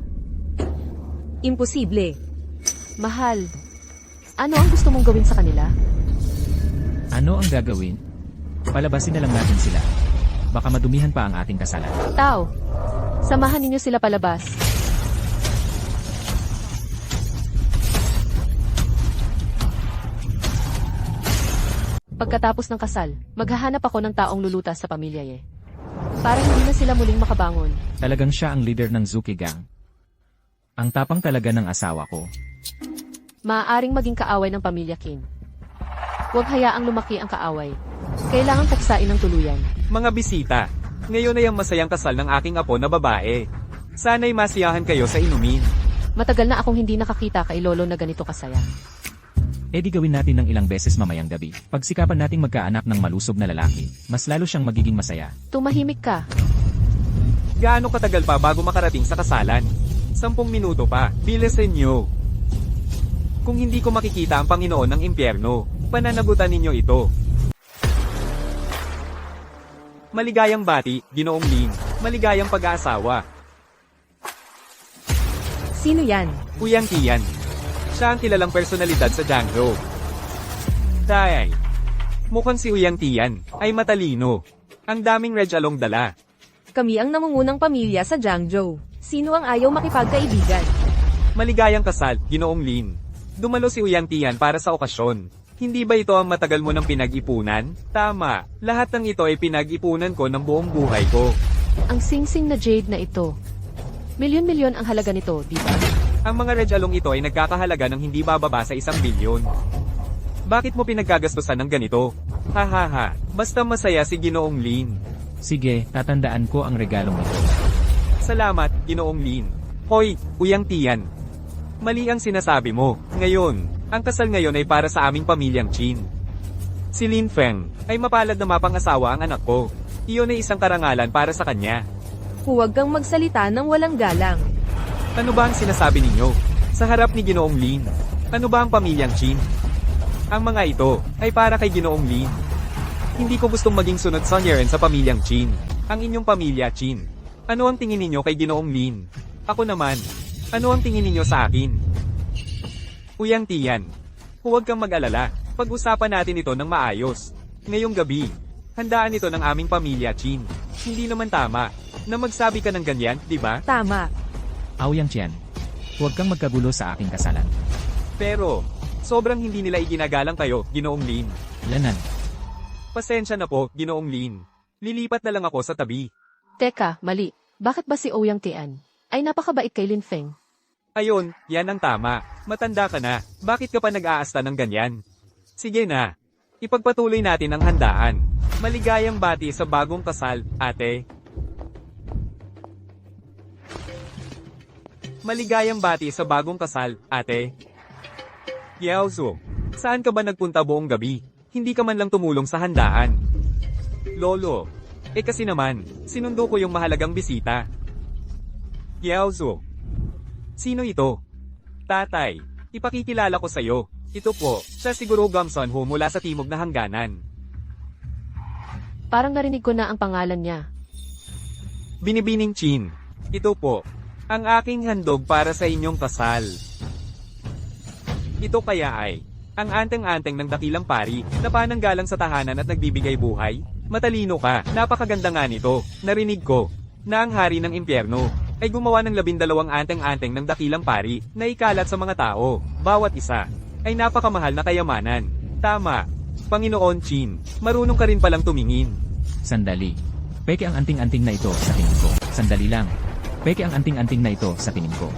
Imposible. Mahal. Ano ang gusto mong gawin sa kanila? Ano ang gagawin? Palabasin na lang natin sila. Baka madumihan pa ang ating kasalan. Tao. Samahan ninyo sila palabas. Pagkatapos ng kasal, maghahanap ako ng taong lulutas sa pamilya ye. Para hindi na sila muling makabangon. Talagang siya ang leader ng Zuki Gang. Ang tapang talaga ng asawa ko. Maaaring maging kaaway ng pamilya Qin. Huwag hayaang lumaki ang kaaway. Kailangang taksain ng tuluyan. Mga bisita, ngayon ay ang masayang kasal ng aking apo na babae. Sana'y masiyahan kayo sa inumin. Matagal na akong hindi nakakita kay Lolo na ganito kasaya. E di gawin natin ng ilang beses mamayang gabi. Pagsikapan nating magkaanak ng malusob na lalaki, mas lalo siyang magiging masaya. Tumahimik ka. Gaano katagal pa bago makarating sa kasalan? 10 minuto pa, bilisan nyo. Kung hindi ko makikita ang Panginoon ng impyerno, pananagutan ninyo ito. Maligayang bati, Ginoong Ling. Maligayang pag-aasawa. Sino yan? Uyang Tian. Siya ang kilalang personalidad sa Jiangzhou. Tay. Mukhang si Uyang Tian ay matalino. Ang daming red along dala. Kami ang namungunang pamilya sa Jiangzhou. Sino ang ayaw makipagkaibigan? Maligayang kasal, Ginoong Lin. Dumalo si Uyang Tian para sa okasyon. Hindi ba ito ang matagal mo ng pinag-ipunan? Tama, lahat ng ito ay pinag-ipunan ko ng buong buhay ko. Ang singsing na jade na ito. Milyon-milyon ang halaga nito, di ba? Ang mga regalong ito ay nagkakahalaga ng hindi bababa sa 1 bilyon. Bakit mo pinagkagastusan ng ganito? Hahaha, basta masaya si Ginoong Lin. Sige, tatandaan ko ang regalong ito. Salamat, Ginoong Lin. Hoy, Uyang Tian. Mali ang sinasabi mo. Ngayon, ang kasal ngayon ay para sa aming pamilyang Qin. Si Lin Feng ay mapalad na mapang-asawa ang anak ko. Iyon ay isang karangalan para sa kanya. Huwag kang magsalita ng walang galang. Ano ba ang sinasabi ninyo? Sa harap ni Ginoong Lin. Ano ba ang pamilyang Qin? Ang mga ito ay para kay Ginoong Lin. Hindi ko gustong maging sunod sonyerin sa pamilyang Qin. Ang inyong pamilya Qin. Ano ang tingin ninyo kay Ginoong Lin? Ako naman. Ano ang tingin ninyo sa akin? Uyang Tian. Huwag kang mag-alala. Pag-usapan natin ito ng maayos. Ngayong gabi. Handaan ito ng aming pamilya Qin. Hindi naman tama na magsabi ka ng ganyan, di ba? Tama. Aoyang Qian, huwag kang magkagulo sa aking kasalan. Pero, sobrang hindi nila iginagalang kayo, Ginoong Lin. Lanan, Pasensya na po, Ginoong Lin. Lilipat na lang ako sa tabi. Teka, mali. Bakit ba si Ouyang Tian ay napakabait kay Lin Feng? Ayun, yan ang tama. Matanda ka na. Bakit ka pa nag-aasta ng ganyan? Sige na. Ipagpatuloy natin ang handaan. Maligayang bati sa bagong kasal, ate. Maligayang bati sa bagong kasal, ate. Yaozu, saan ka ba nagpunta buong gabi? Hindi ka man lang tumulong sa handaan. Lolo, kasi naman, sinundo ko yung mahalagang bisita. Yaozu, sino ito? Tatay, ipakikilala ko sa'yo. Ito po, siya siguro Gamson Ho mula sa timog na hangganan. Parang narinig ko na ang pangalan niya. Binibining Chin. Ito po, ang aking handog para sa inyong kasal. Ito kaya ay, ang anteng-anteng ng dakilang pari, na pananggalang sa tahanan at nagbibigay buhay. Matalino ka, napakaganda nga nito. Narinig ko, na ang hari ng impyerno, ay gumawa ng 12 anteng-anteng ng dakilang pari, na ikalat sa mga tao, bawat isa, ay napakamahal na kayamanan. Tama, Panginoon Chin, marunong ka rin palang tumingin. sandali. Peke ang anting-anting na ito sa tingin ko. Sandali lang. Peke ang anting-anting na ito sa tingin ko.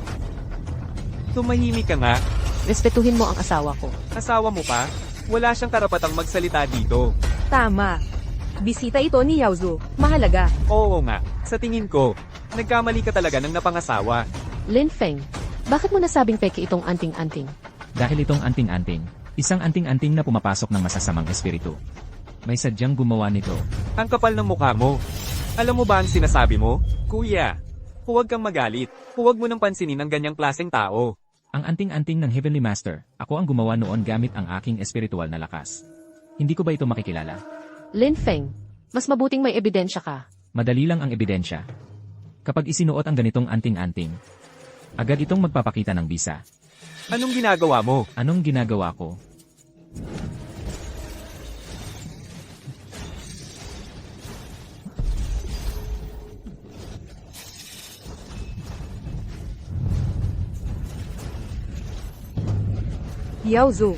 Tumahimik ka nga, Respetuhin mo ang asawa ko. asawa mo pa? Wala siyang karapatang magsalita dito. Tama. Bisita ito ni Yaozu. Mahalaga. Oo nga, sa tingin ko, nagkamali ka talaga ng napangasawa. Lin Feng, bakit mo nasabing peke itong anting-anting? Dahil itong anting-anting, isang anting-anting na pumapasok ng masasamang espiritu. May sadyang gumawa nito. Ang kapal ng mukha mo. Alam mo ba ang sinasabi mo? Kuya, huwag kang magalit. Huwag mo nang pansinin ang ganyang klaseng tao. Ang anting-anting ng Heavenly Master, ako ang gumawa noon gamit ang aking espiritual na lakas. Hindi ko ba ito makikilala? Lin Feng, mas mabuting may ebidensya ka. Madali lang ang ebidensya. Kapag isinuot ang ganitong anting-anting, agad itong magpapakita ng bisa. Anong ginagawa mo? Anong ginagawa ko? Yaozu.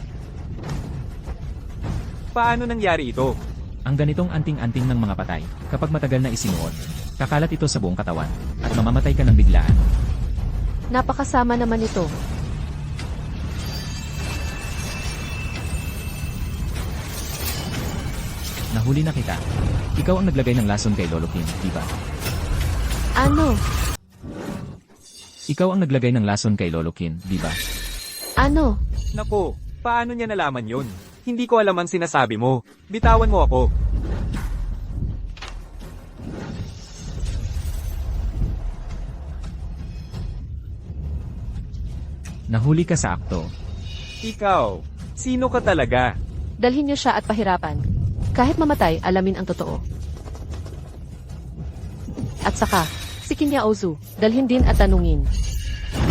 Paano nangyari ito? Ang ganitong anting-anting ng mga patay, kapag matagal na isinuot, kakalat ito sa buong katawan, at mamamatay ka ng biglaan. Napakasama naman ito. Nahuli na kita. Ikaw ang naglagay ng lason kay Lolo Kim, di ba? Ano? Ikaw ang naglagay ng lason kay Lolo Kim, di ba? Ano? Naku, paano niya nalaman yun? Hindi ko alam ang sinasabi mo. Bitawan mo ako. Nahuli ka sa akto. Ikaw, sino ka talaga? Dalhin niyo siya at pahirapan. Kahit mamatay, alamin ang totoo. At saka, si Kinya Ozu, dalhin din at tanungin.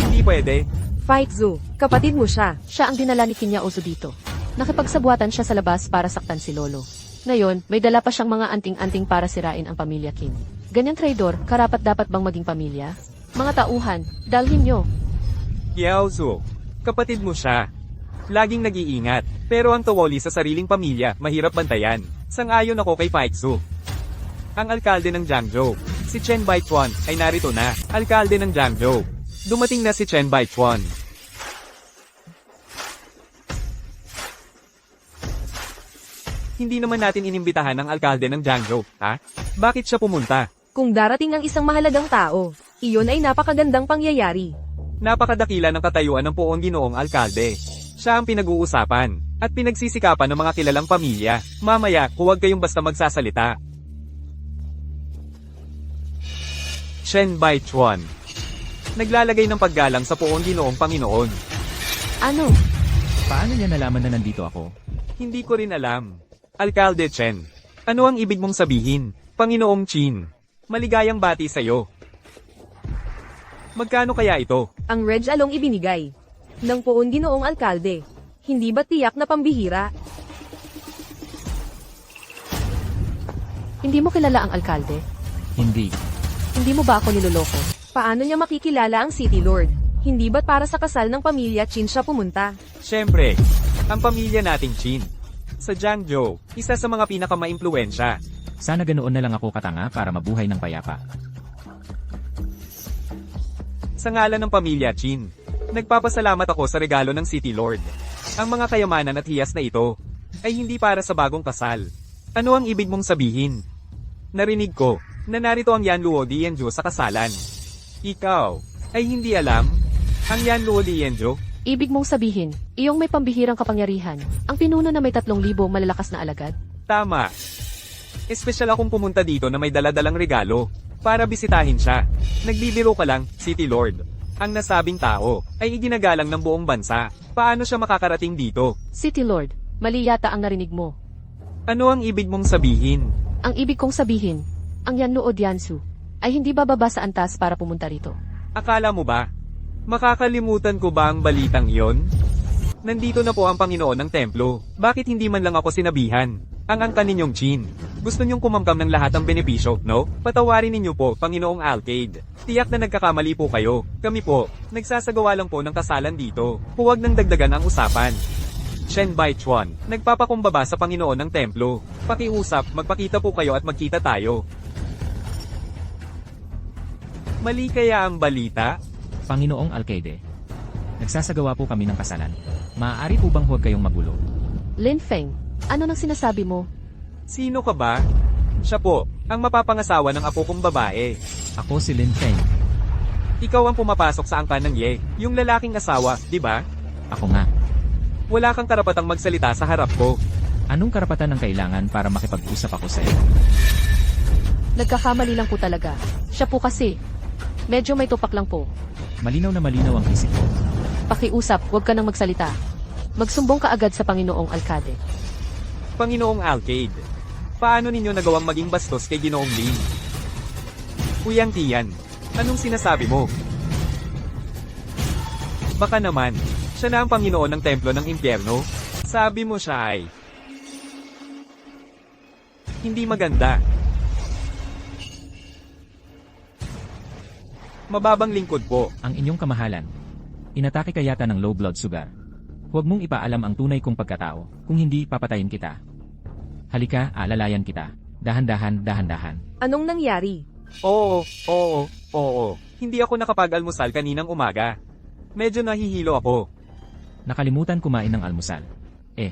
Hindi pwede. Fight Zu. Kapatid mo siya. Siya ang dinala ni Kinya Ozu dito. Nakipagsabuatan siya sa labas para saktan si Lolo. Ngayon, may dala pa siyang mga anting-anting para sirain ang pamilya Kim. Ganyang traidor, karapat dapat bang maging pamilya? Mga tauhan, dalhin niyo. Yaozu, kapatid mo siya. Laging nag-iingat. Pero ang tawoli sa sariling pamilya, mahirap bantayan. Sang-ayon ako kay Paiksu. Ang alkalde ng Jiangzhou, si Chen Baichuan, ay narito na. Alkalde ng Jiangzhou. Dumating na si Chen Baichuan. Hindi naman natin inimbitahan ang alkalde ng Jiangzhou, ha? Bakit siya pumunta? Kung darating ang isang mahalagang tao, iyon ay napakagandang pangyayari. Napakadakila ng katayuan ng poong ginoong alkalde. Siya ang pinag-uusapan, at pinagsisikapan ng mga kilalang pamilya. Mamaya, huwag kayong basta magsasalita. Chen Baichuan. Naglalagay ng paggalang sa poong ginoong Panginoon. Ano? Paano niya nalaman na nandito ako? Hindi ko rin alam. Alkalde Chen. Ano ang ibig mong sabihin? Panginoong Chin. Maligayang bati sa'yo. Magkano kaya ito? Ang Reg Along ibinigay ng poon ginoong alkalde. Hindi ba tiyak na pambihira? Hindi mo kilala ang alkalde? Hindi. Hindi mo ba ako niloloko? Paano niya makikilala ang City Lord? Hindi ba't para sa kasal ng pamilya Chin siya pumunta? Siyempre, ang pamilya nating Chin. Sa Jiangzhou, isa sa mga pinakamaimpluwensya. Sana ganoon na lang ako katanga para mabuhay ng payapa. Sa ngalan ng pamilya Chin, nagpapasalamat ako sa regalo ng City Lord. Ang mga kayamanan at hiyas na ito, ay hindi para sa bagong kasal. Ano ang ibig mong sabihin? Narinig ko, na narito ang Yanluo Dianzhou sa kasalan. Ikaw, ay hindi alam? Ang Yanluo Dianzhou? Ibig mong sabihin, iyong may pambihirang kapangyarihan, ang pinuno na may 3,000 malalakas na alagad? Tama. Espesyal akong pumunta dito na may daladalang regalo, para bisitahin siya. Nagbibiro ka lang, City Lord. Ang nasabing tao, ay iginagalang ng buong bansa. Paano siya makakarating dito? City Lord, mali yata ang narinig mo. Ano ang ibig mong sabihin? Ang ibig kong sabihin, ang Yanluo Dianzhou, ay hindi bababa sa antas para pumunta rito. Akala mo ba? Makakalimutan ko ba ang balitang iyon? Nandito na po ang Panginoon ng templo. Bakit hindi man lang ako sinabihan? Ang angkan ninyong Chin. Gusto niyong kumamkam ng lahat ng benepisyo, no? Patawarin ninyo po, Panginoong Alcade. Tiyak na nagkakamali po kayo. Kami po, nagsasagawa lang po ng kasalan dito. Huwag nang dagdagan ang usapan. Chen Baichuan, nagpapakumbaba sa Panginoon ng templo. Pakiusap, magpakita po kayo at magkita tayo. Mali kaya ang balita? Panginoong Alkaide. Nagsasagawa po kami ng kasalan. Maaari po bang huwag kayong magulo? Lin Feng, ano nang sinasabi mo? Sino ka ba? Siya po, ang mapapangasawa ng apo kong babae. Ako si Lin Feng. Ikaw ang pumapasok sa angkan ng Ye, yung lalaking asawa, di ba? Ako nga. Wala kang karapatang magsalita sa harap ko. Anong karapatan ang kailangan para makipag-usap ako sa iyo? Nagkakamali lang po talaga. Siya po kasi. Medyo may tupak lang po. Malinaw na malinaw ang isip ko. Pakiusap, huwag ka nang magsalita. Magsumbong ka agad sa Panginoong Alkade. Panginoong Alcade, paano ninyo nagawang maging bastos kay Ginoong Lin? Kuyang Tian, anong sinasabi mo? Baka naman, siya na ang Panginoon ng templo ng impyerno? Sabi mo siya ay hindi maganda. Mababang lingkod po. Ang inyong kamahalan. Inatake ka yata ng low blood sugar. Huwag mong ipaalam ang tunay kong pagkatao, kung hindi papatayin kita. Halika, alalayan kita. Dahan-dahan, dahan-dahan. Anong nangyari? Oo. Hindi ako nakapag-almusal kaninang umaga. Medyo nahihilo ako. Nakalimutan kumain ng almusal.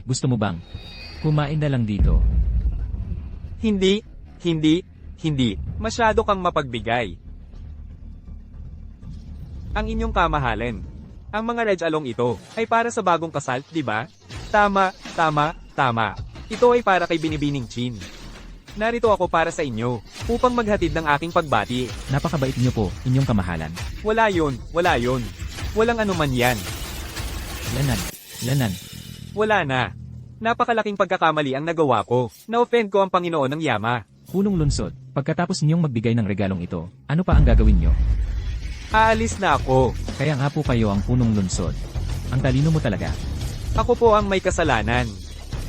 Gusto mo bang? Kumain na lang dito. Hindi. Masyado kang mapagbigay. Ang inyong kamahalan. Ang mga Reg Along ito, ay para sa bagong kasal, di ba? Tama. Ito ay para kay Binibining Chin. Narito ako para sa inyo, upang maghatid ng aking pagbati. Napakabait niyo po, inyong kamahalan. Wala yun. Walang anuman yan. Lanan. Wala na. Napakalaking pagkakamali ang nagawa ko. Na-offend ko ang Panginoon ng Yama. Punong lunsod, pagkatapos ninyong magbigay ng regalong ito, ano pa ang gagawin nyo? Aalis na ako. Kaya nga po kayo ang punong lunsod. Ang talino mo talaga. Ako po ang may kasalanan.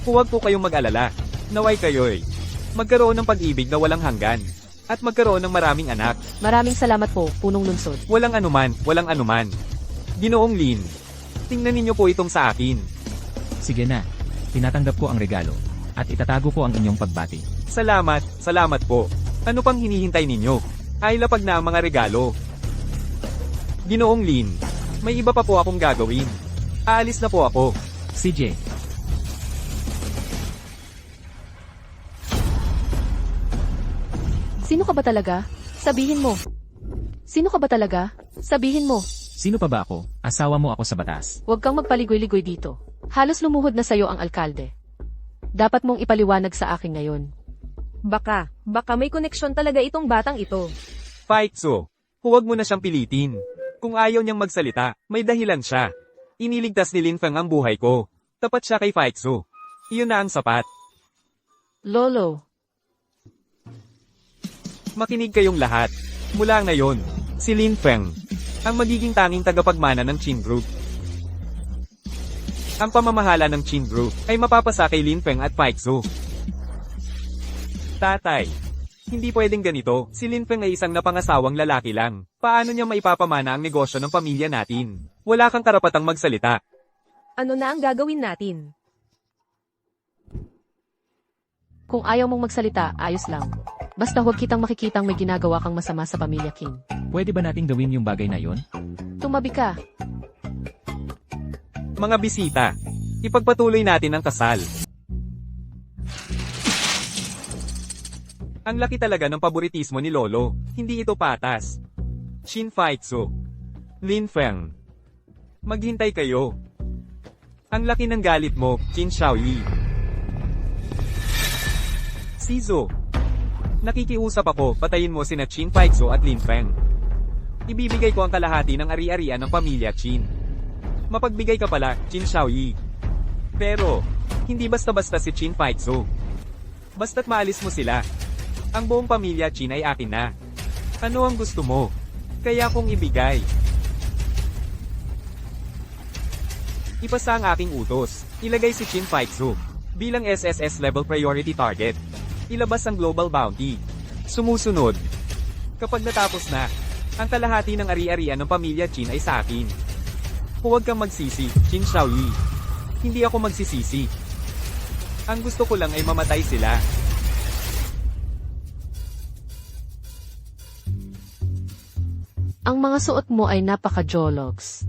Huwag po kayong mag-alala. Naway kayo'y magkaroon ng pag-ibig na walang hanggan. At magkaroon ng maraming anak. Maraming salamat po, punong lunsod. Walang anuman. Ginoong Lin, tingnan ninyo po itong sa akin. Sige na. Tinatanggap ko ang regalo. At itatago ko ang inyong pagbati. Salamat po. Ano pang hinihintay ninyo? Ay lapag na ang mga regalo. Ginoong Lin, may iba pa po akong gagawin. Aalis na po ako. CJ, Sino ka ba talaga? Sabihin mo. Sino ka ba talaga? Sabihin mo. sino pa ba ako? Asawa mo ako sa batas. Huwag kang magpaligoy-ligoy dito. Halos lumuhod na sa'yo ang alkalde. Dapat mong ipaliwanag sa akin ngayon. Baka may koneksyon talaga itong batang ito. Faitzo, huwag mo na siyang pilitin. Kung ayaw niyang magsalita, may dahilan siya. Iniligtas ni Lin Feng ang buhay ko. Tapat siya kay Faitzo. Iyon na ang sapat. Lolo, Makinig kayong lahat. Mula ngayon, si Lin Feng, ang magiging tanging tagapagmana ng Qin Group. Ang pamamahala ng Qin Group ay mapapasa kay Lin Feng at Faitzo. Tatay, hindi pwedeng ganito. Si Lin Feng ay isang napangasawang lalaki lang. Paano niya maipapamana ang negosyo ng pamilya natin? Wala kang karapatang magsalita. Ano na ang gagawin natin? kung ayaw mong magsalita, ayos lang. Basta huwag kitang makikitang may ginagawa kang masama sa pamilya King. Pwede ba nating gawin yung bagay na yon? Tumabi ka. Mga bisita, ipagpatuloy natin ang kasal. Ang laki talaga ng paboritismo ni Lolo, hindi ito patas. Qin Faitzo, Lin Feng, maghintay kayo. Ang laki ng galit mo, Qin Xiaoyi. Sizo, nakikiusap ako, patayin mo sina Qin Faitzo at Lin Feng. Ibibigay ko ang kalahati ng ari-arian ng pamilya Qin. Mapagbigay ka pala, Qin Xiaoyi. Pero, hindi basta-basta si Qin Faitzo. Basta't maalis mo sila, ang buong pamilya Qin ay akin na. Ano ang gusto mo? Kaya kong ibigay. Ipasa ang aking utos. Ilagay si Qin Faitzo bilang SSS level priority target. Ilabas ang global bounty. Sumusunod. Kapag natapos na, ang kalahati ng ari-arian ng pamilya Qin ay sa akin. Huwag kang magsisi, Qin Xiaoyi. Hindi ako magsisisi. Ang gusto ko lang ay mamatay sila. Ang mga suot mo ay napaka-jologs.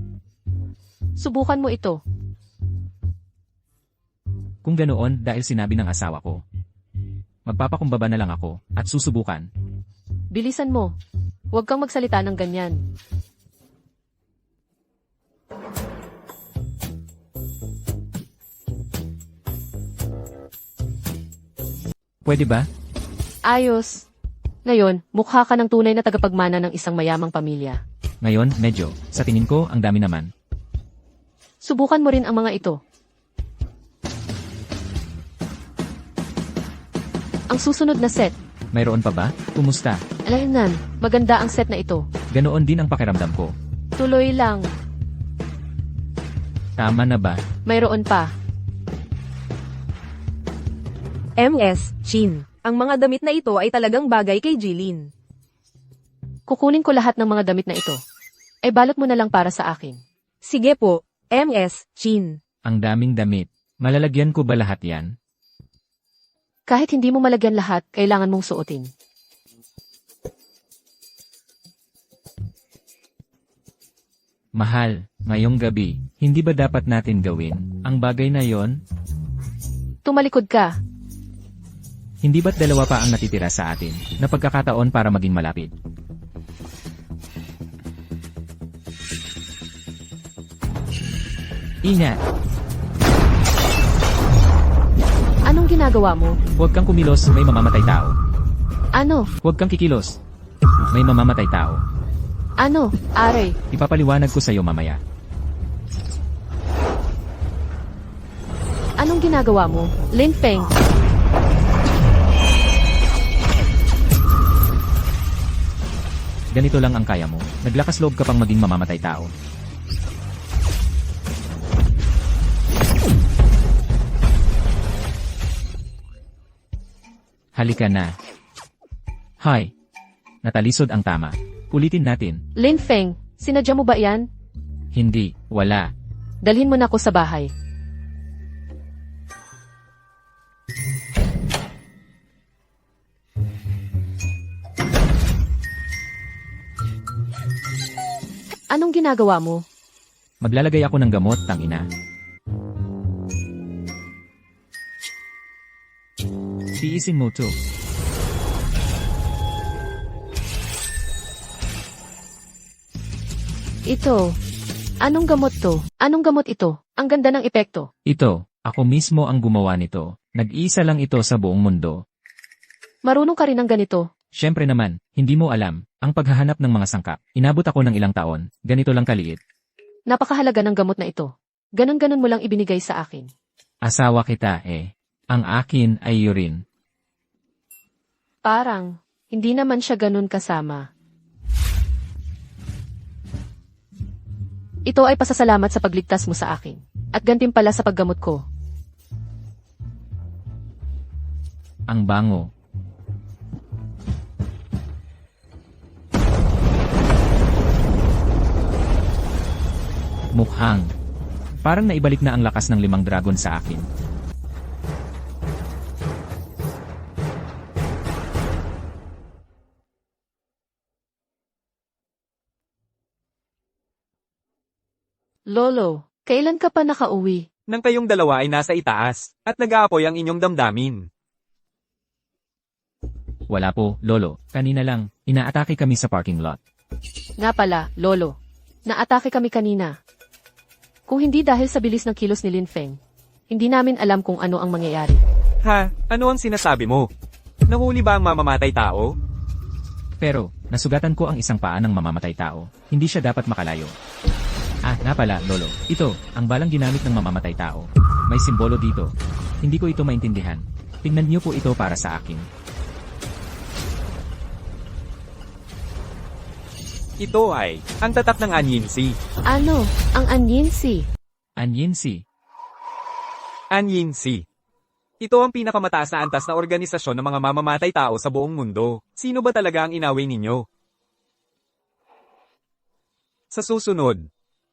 Subukan mo ito. Kung ganoon, dahil sinabi ng asawa ko. Magpapakumbaba na lang ako, at susubukan. Bilisan mo. Huwag kang magsalita ng ganyan. Pwede ba? Ayos. Ngayon, mukha ka ng tunay na tagapagmana ng isang mayamang pamilya. Ngayon, medyo. Sa tingin ko, ang dami naman. Subukan mo rin ang mga ito. Ang susunod na set. Mayroon pa ba? Kumusta? Alaynan, maganda ang set na ito. Ganoon din ang pakiramdam ko. Tuloy lang. Tama na ba? Mayroon pa. MS, Qin. Ang mga damit na ito ay talagang bagay kay Jilin. Kukunin ko lahat ng mga damit na ito. E balot mo na lang para sa akin. Sige po, MS, Qin. Ang daming damit. Malalagyan ko ba lahat yan? Kahit hindi mo malagyan lahat, kailangan mong suotin. Mahal, ngayong gabi, hindi ba dapat natin gawin ang bagay na yon? Tumalikod ka. Hindi ba't dalawa pa ang natitira sa atin na pagkakataon para maging malapit? Ingat! Anong ginagawa mo? Huwag kang kumilos, may mamamatay tao. Ano? Huwag kang kikilos. May mamamatay tao. Ano? Aray. Ipapaliwanag ko sa'yo mamaya. Anong ginagawa mo? Lin Feng. Ganito lang ang kaya mo. Naglakas loob ka pang maging mamamatay tao. Halika na. Hi. Natalisod ang tama. Ulitin natin. Lin Feng, sinadya mo ba yan? Hindi, wala. Dalhin mo na ako sa bahay. Anong ginagawa mo? Maglalagay ako ng gamot, tangina. Tiisin mo to. Ito. Anong gamot to? Anong gamot ito? Ang ganda ng epekto. Ito, ako mismo ang gumawa nito. Nag-iisa lang ito sa buong mundo. Marunong ka rin ng ganito. Siyempre naman, hindi mo alam, ang paghahanap ng mga sangkap. Inabot ako ng ilang taon, ganito lang kaliit. Napakahalaga ng gamot na ito. Ganon-ganon mo lang ibinigay sa akin. Asawa kita eh. Ang akin ay urine. Parang, hindi naman siya ganon kasama. Ito ay pasasalamat sa pagligtas mo sa akin. At gantimpala sa paggamot ko. Ang bango. Mukhang. Parang naibalik na ang lakas ng 5 dragon sa akin. Lolo, kailan ka pa nakauwi? Nang kayong dalawa ay nasa itaas, at nag-aapoy ang inyong damdamin. Wala po, Lolo. Kanina lang, inaatake kami sa parking lot. Nga pala, Lolo. Naatake kami kanina. Kung hindi dahil sa bilis ng kilos ni Lin Feng, hindi namin alam kung ano ang mangyayari. Ha? Ano ang sinasabi mo? Nahuli ba ang mamamatay tao? Pero, nasugatan ko ang isang paa ng mamamatay tao. Hindi siya dapat makalayo. Ah, nga pala, Lolo. Ito, ang balang ginamit ng mamamatay tao. May simbolo dito. Hindi ko ito maintindihan. Tingnan niyo po ito para sa akin. Ito ay ang tatak ng Anyinsi. Ano? Ang Anyinsi. Anyinsi. Anyinsi. Ito ang pinakamataas na antas na organisasyon ng mga mamamatay tao sa buong mundo. Sino ba talaga ang inaway ninyo? Sa susunod,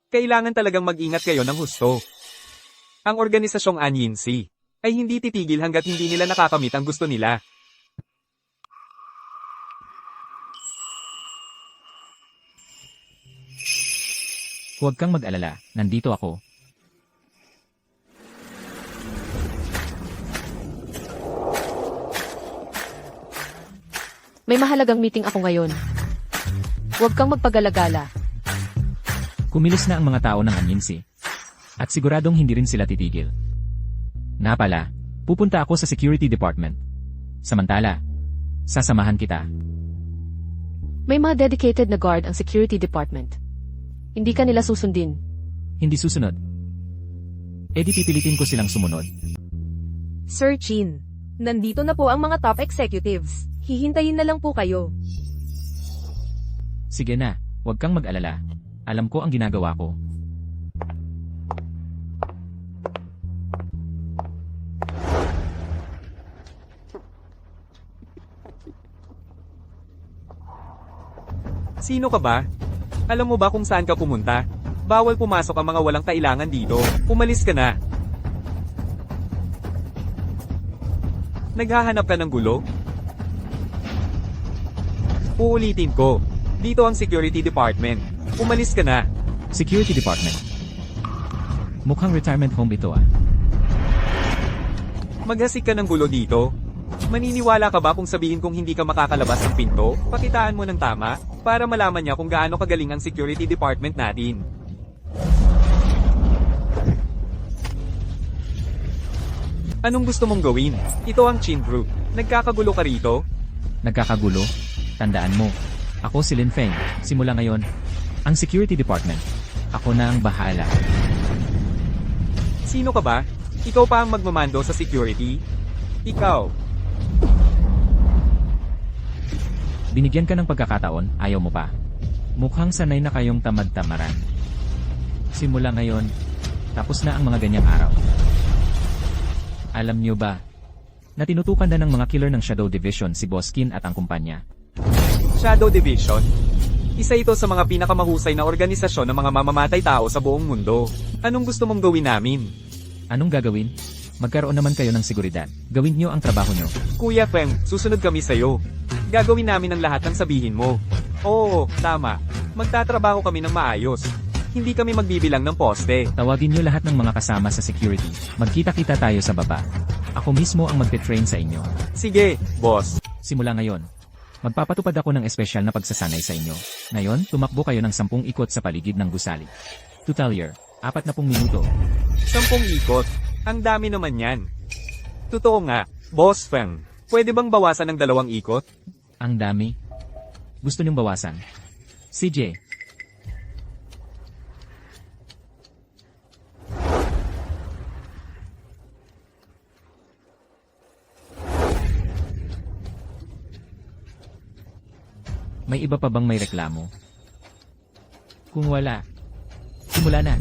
kailangan talagang mag-ingat kayo ng husto. Ang organisasyong Anyinsi ay hindi titigil hanggat hindi nila nakakamit ang gusto nila. Huwag kang mag-alala, nandito ako. May mahalagang meeting ako ngayon. Huwag kang magpagalagala. Kumilos na ang mga tao ng Anyinsi. At siguradong hindi rin sila titigil. Na pala, pupunta ako sa security department. Samantala, sasamahan kita. May mga dedicated na guard ang security department. Hindi ka nila susundin. Hindi susunod. E di pipilitin ko silang sumunod. Sir Chin, nandito na po ang mga top executives. Hihintayin na lang po kayo. Sige na, huwag kang mag-alala. Alam ko ang ginagawa ko. Sino ka ba? Alam mo ba kung saan ka pumunta? Bawal pumasok ang mga walang kailangan dito. Umalis ka na. Naghahanap ka ng gulo? Uulitin ko. Dito ang security department. Umalis ka na. Security department. Mukhang retirement home ito ah. Maghasik ka ng gulo dito. Maniniwala ka ba kung sabihin kong hindi ka makakalabas ng pinto? Pakitaan mo ng tama, para malaman niya kung gaano kagaling ang security department natin. Anong gusto mong gawin? Ito ang Chin Group. Nagkakagulo ka rito? Nagkakagulo? Tandaan mo, ako si Lin Feng. Simula ngayon, ang security department. Ako na ang bahala. Sino ka ba? Ikaw pa ang magmamando sa security? Ikaw. Binigyan ka ng pagkakataon, ayaw mo pa. Mukhang sanay na kayong tamad-tamaran. Simula ngayon, tapos na ang mga ganyang araw. Alam niyo ba, na tinutukan na ng mga killer ng Shadow Division si Boskin at ang kumpanya. Shadow Division? Isa ito sa mga pinakamahusay na organisasyon ng mga mamamatay tao sa buong mundo. Anong gusto mong gawin namin? Anong gagawin? Magkaroon naman kayo ng seguridad. Gawin niyo ang trabaho niyo. Kuya Feng, susunod kami sa'yo. Gagawin namin ang lahat ng sabihin mo. Oo, tama. Magtatrabaho kami ng maayos. Hindi kami magbibilang ng poste. Tawagin niyo lahat ng mga kasama sa security. Magkita-kita tayo sa baba. Ako mismo ang magte-train sa inyo. Sige, boss. Simula ngayon, magpapatupad ako ng espesyal na pagsasanay sa inyo. Ngayon, tumakbo kayo ng 10 ikot sa paligid ng gusali. Tutalyer, 40 minuto. 10 ikot. Ang dami naman yan. Totoo nga, Boss Feng. Pwede bang bawasan ng 2 ikot? Ang dami. Gusto niyong bawasan? CJ, may iba pa bang may reklamo? Kung wala, simula na.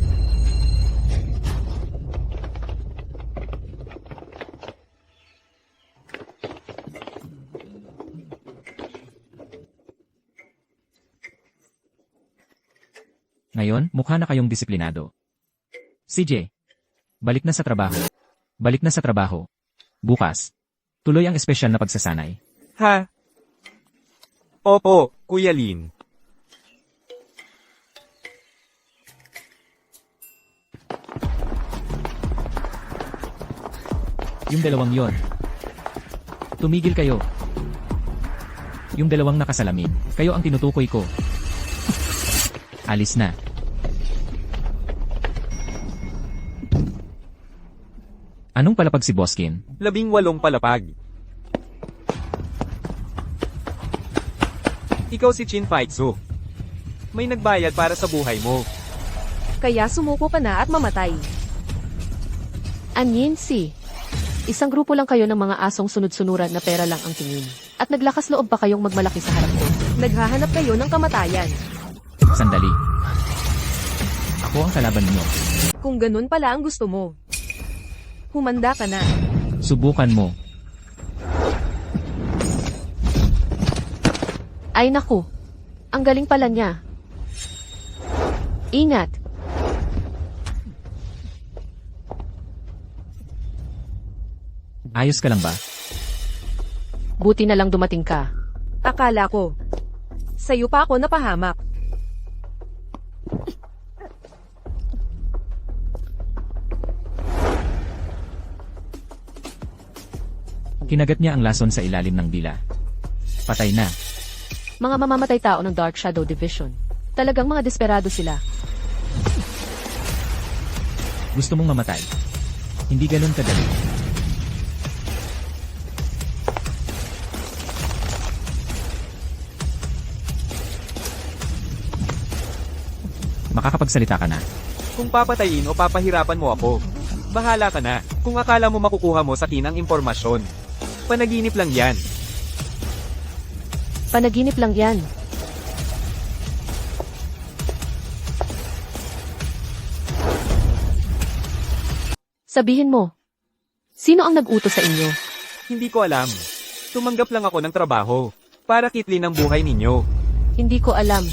Ngayon, mukha na kayong disiplinado. CJ, balik na sa trabaho. Balik na sa trabaho. Bukas, tuloy ang espesyal na pagsasanay. Ha? Opo, Kuya Lin. Yung dalawang yon. Tumigil kayo. Yung dalawang nakasalamin, kayo ang tinutukoy ko. Alis na. Anong palapag si Boskin? 18 palapag. Ikaw si Chin Faitsu. May nagbayad para sa buhay mo. Kaya sumuko ka na at mamatay. Anyinsi. Isang grupo lang kayo ng mga asong sunod-sunuran na pera lang ang tingin. At naglakas loob pa kayong magmalaki sa harap ko. Naghahanap kayo ng kamatayan. Sandali. Ako ang kalaban niyo. Kung ganun pala ang gusto mo. Humanda ka na. Subukan mo. Ay naku. Ang galing pala niya. Ingat. Ayos ka lang ba? Buti na lang dumating ka. Akala ko. Sa'yo pa ako napahamak. Kinagat niya ang lason sa ilalim ng dila. Patay na. Mga mamamatay tao ng Dark Shadow Division. Talagang mga desperado sila. Gusto mong mamatay. Hindi ganun kadali. Makakapagsalita ka na. Kung papatayin o papahirapan mo ako, bahala ka na. Kung akala mo makukuha mo sa akin ang impormasyon. Panaginip lang yan. Panaginip lang yan. Sabihin mo, sino ang nag-utos sa inyo? Hindi ko alam. Tumanggap lang ako ng trabaho. Para kitlin ang buhay ninyo. Hindi ko alam.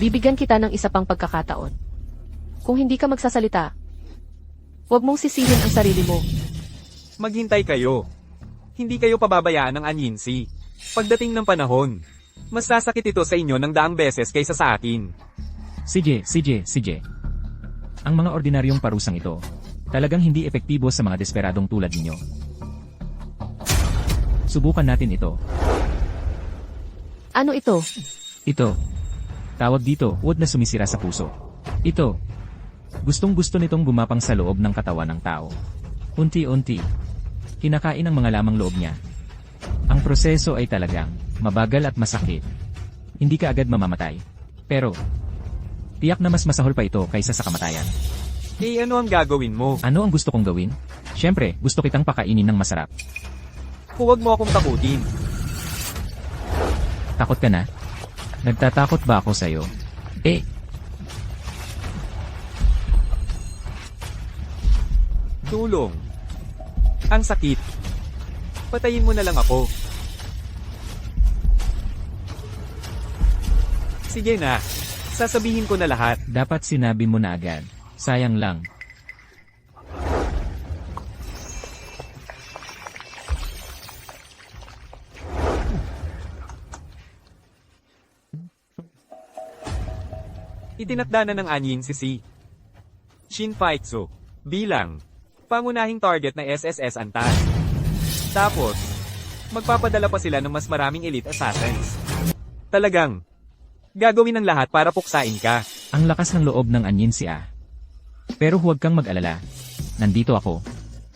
Bibigyan kita ng isa pang pagkakataon. Kung hindi ka magsasalita, huwag mong sisihin ang sarili mo. Maghintay kayo. Hindi kayo pababayaan ng anyinsi. Pagdating ng panahon, mas sasakit ito sa inyo ng 100 beses kaysa sa akin. CJ. Ang mga ordinaryong parusang ito, talagang hindi epektibo sa mga desperadong tulad ninyo. Subukan natin ito. Ano ito? Ito. Tawag dito, uod na sumisira sa puso. Ito. Gustong-gusto nitong gumapang sa loob ng katawan ng tao. Unti-unti. Kinakain ang mga lamang loob niya. Ang proseso ay talagang mabagal at masakit. Hindi ka agad mamamatay. Pero, tiyak na mas masahol pa ito kaysa sa kamatayan. Eh ano ang gagawin mo? Ano ang gusto kong gawin? Siyempre, gusto kitang pakainin ng masarap. Huwag mo akong takutin. Takot ka na? Nagtatakot ba ako sa'yo? Tulong. Ang sakit. Patayin mo na lang ako. Sige na. Sasabihin ko na lahat. Dapat sinabi mo na agad. Sayang lang. Itinakda na ng Anyin si Shin Faitsu bilang pangunahing target na SSS Antas. Tapos, magpapadala pa sila ng mas maraming elite assassins. Talagang, gagawin ng lahat para puksain ka. Ang lakas ng loob ng Anyin si A. Pero huwag kang mag-alala. Nandito ako.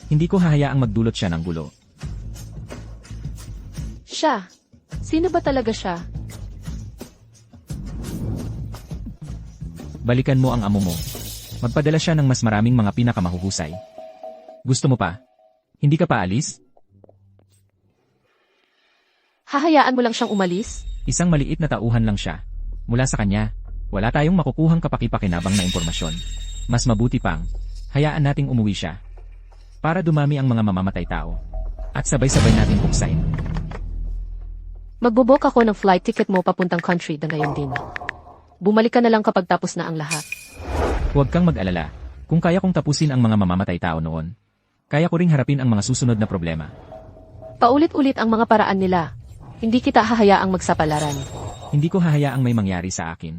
Hindi ko hahayaang magdulot siya ng gulo. Siya. Sino ba talaga siya? Balikan mo ang amo mo. Magpadala siya ng mas maraming mga pinakamahuhusay. Gusto mo pa? Hindi ka pa alis? Hahayaan mo lang siyang umalis? Isang maliit na tauhan lang siya. Mula sa kanya, wala tayong makukuhang kapakipakinabang na impormasyon. Mas mabuti pang, hayaan nating umuwi siya. Para dumami ang mga mamamatay tao. At sabay-sabay nating puksain. Magbobook ako ng flight ticket mo papuntang country na ngayon din. Bumalik ka na lang kapag tapos na ang lahat. Huwag kang mag-alala. Kung kaya kong tapusin ang mga mamamatay tao noon, kaya ko ring harapin ang mga susunod na problema. Paulit-ulit ang mga paraan nila. Hindi kita hahayaang magsapalaran. Hindi ko hahayaang may mangyari sa akin.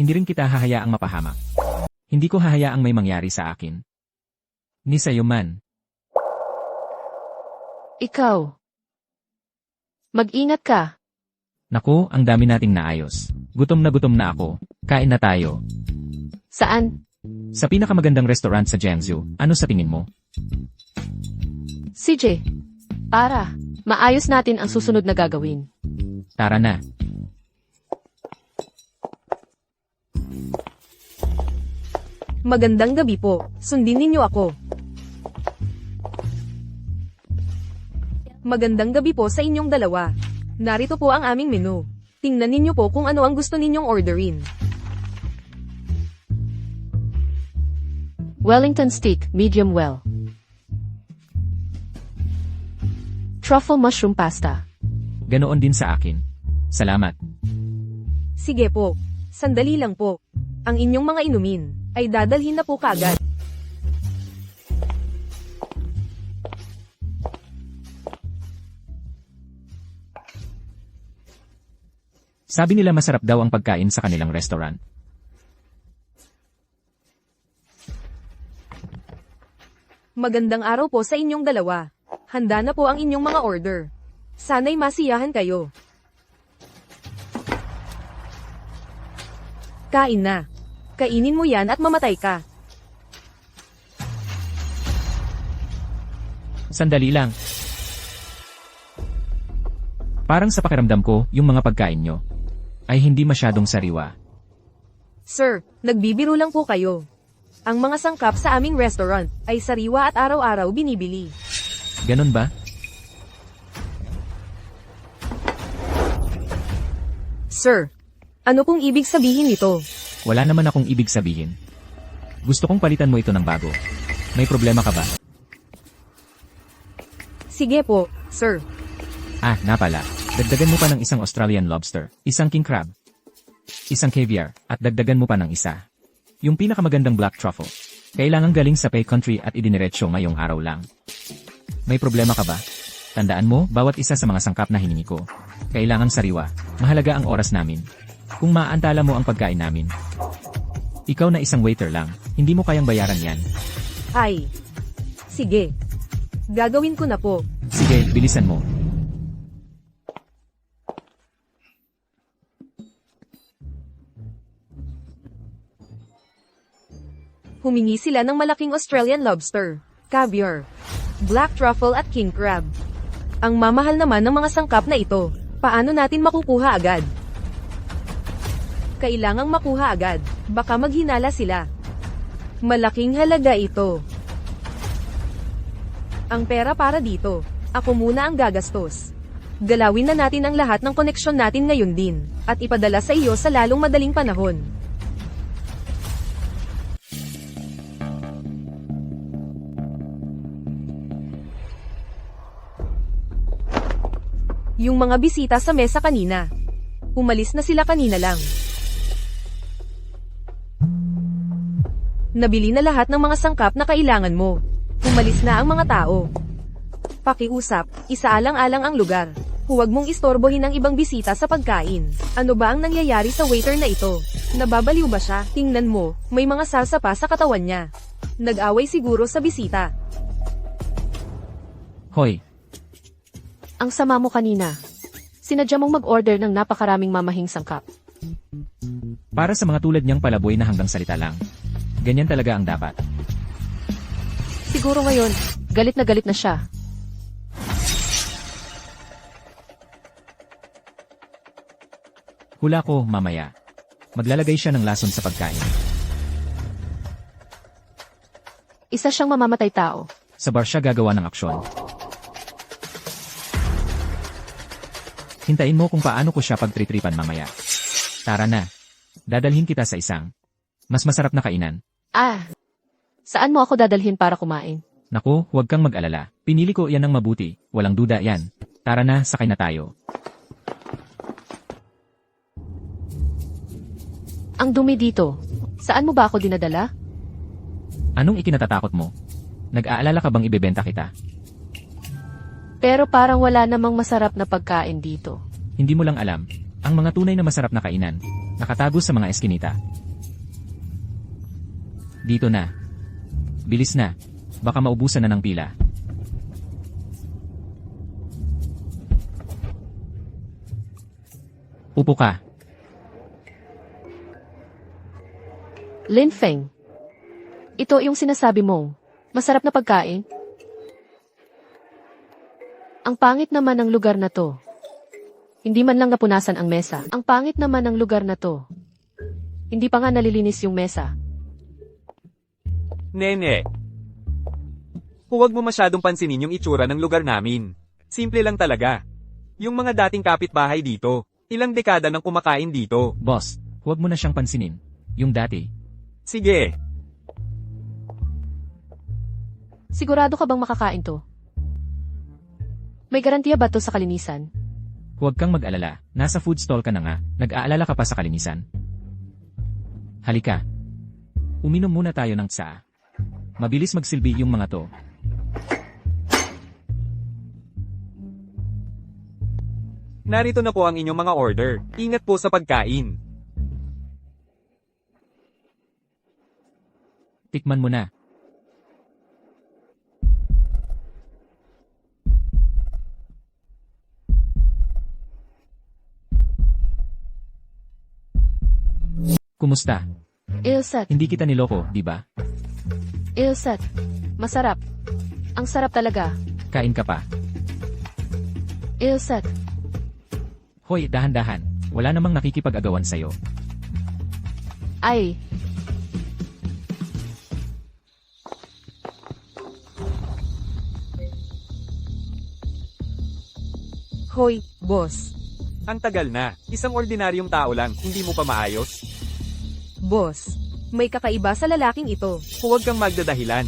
Hindi rin kita hahayaang mapahamak. Hindi ko hahayaang may mangyari sa akin. Ni sa'yo man. Ikaw. Mag-ingat ka. Naku, ang dami nating naayos. Gutom na ako. Kain na tayo. Saan? Sa pinakamagandang restaurant sa Jiangsu, ano sa tingin mo? CJ. Para. Maayos natin ang susunod na gagawin. Tara na. Magandang gabi po. Sundin ninyo ako. Magandang gabi po sa inyong dalawa. Narito po ang aming menu. Tingnan ninyo po kung ano ang gusto ninyong orderin. Wellington steak, medium well. Truffle mushroom pasta. Ganoon din sa akin. Salamat. Sige po. Sandali lang po. Ang inyong mga inumin ay dadalhin na po kaagad. Sabi nila masarap daw ang pagkain sa kanilang restaurant. Magandang araw po sa inyong dalawa. Handa na po ang inyong mga order. Sana'y masiyahan kayo. Kain na. Kainin mo yan at mamatay ka. Sandali lang. Parang sa pakiramdam ko, yung mga pagkain nyo ay hindi masyadong sariwa. Sir, nagbibiro lang po kayo. Ang mga sangkap sa aming restaurant ay sariwa at araw-araw binibili. Ganon ba? Sir, ano pong ibig sabihin nito? Wala naman akong ibig sabihin. Gusto kong palitan mo ito ng bago. May problema ka ba? Sige po, sir. Ah, napala. Dagdagan mo pa ng isang Australian lobster, isang king crab, isang caviar, at dagdagan mo pa ng isa. Yung pinakamagandang black truffle. Kailangang galing sa Pay Country at idiniretso ngayong araw lang. May problema ka ba? Tandaan mo, bawat isa sa mga sangkap na hiningi ko. Kailangang sariwa. Mahalaga ang oras namin. Kung maaantala mo ang pagkain namin. Ikaw na isang waiter lang, hindi mo kayang bayaran yan. Ay. Sige. Gagawin ko na po. Sige, bilisan mo. Humingi sila ng malaking Australian lobster, caviar, black truffle at king crab. Ang mamahal naman ng mga sangkap na ito, paano natin makukuha agad? Kailangang makuha agad, baka maghinala sila. Malaking halaga ito. Ang pera para dito, ako muna ang gagastos. Galawin na natin ang lahat ng koneksyon natin ngayon din, at ipadala sa iyo sa lalong madaling panahon. Yung mga bisita sa mesa kanina. Umalis na sila kanina lang. Nabili na lahat ng mga sangkap na kailangan mo. Umalis na ang mga tao. Pakiusap, isaalang-alang ang lugar. Huwag mong istorbohin ang ibang bisita sa pagkain. Ano ba ang nangyayari sa waiter na ito? Nababaliw ba siya? Tingnan mo, may mga salsa pa sa katawan niya. Nag-away siguro sa bisita. Hoy, Ang sama mo kanina. Sinadya mong mag-order ng napakaraming mamahing sangkap. para sa mga tulad niyang palaboy na hanggang salita lang. Ganyan talaga ang dapat. Siguro ngayon, galit na siya. Hula ko, mamaya. Maglalagay siya ng lason sa pagkain. Isa siyang mamamatay tao. Sa bar siya gagawa ng aksyon. Hintayin mo kung paano ko siya pagtritripan mamaya. Tara na. Dadalhin kita sa isang mas masarap na kainan. Saan mo ako dadalhin para kumain? Naku, huwag kang mag-alala. Pinili ko yan ng mabuti. Walang duda yan. Tara na, sakay na tayo. Ang dumi dito. Saan mo ba ako dinadala? Anong ikinatatakot mo? Nag-aalala ka bang ibebenta kita? Pero parang wala namang masarap na pagkain dito. Hindi mo lang alam. Ang mga tunay na masarap na kainan, nakatago sa mga eskinita. Dito na. Bilis na. Baka maubusan na ng pila. Upo ka. Lin Feng. Ito yung sinasabi mong masarap na pagkain? Ang pangit naman ng lugar na to. Hindi man lang napunasan ang mesa. Ang pangit naman ng lugar na to. Hindi pa nga nalilinis yung mesa. Nene. Huwag mo masyadong pansinin yung itsura ng lugar namin. Simple lang talaga. Yung mga dating kapitbahay dito, ilang dekada nang kumakain dito. Boss, huwag mo na siyang pansinin. Yung dati. Sige, Sigurado ka bang makakain to? May garantiya ba to sa kalinisan? Huwag kang mag-alala. Nasa food stall ka na nga. Nag-aalala ka pa sa kalinisan. Halika. Uminom muna tayo ng tsaa. Mabilis magsilbi yung mga to. narito na po ang inyong mga order. Ingat po sa pagkain. Tikman mo na. Kumusta? Ilsat, Hindi kita niloko, di ba? Ilsat. Masarap. Ang sarap talaga. Kain ka pa. Ilsat. Hoy, dahan-dahan. Wala namang nakikipag-agawan sa'yo. Ay, Hoy, boss. Ang tagal na. Isang ordinaryong tao lang, hindi mo pa maayos? Boss. May kakaiba sa lalaking ito. Huwag kang magdadahilan.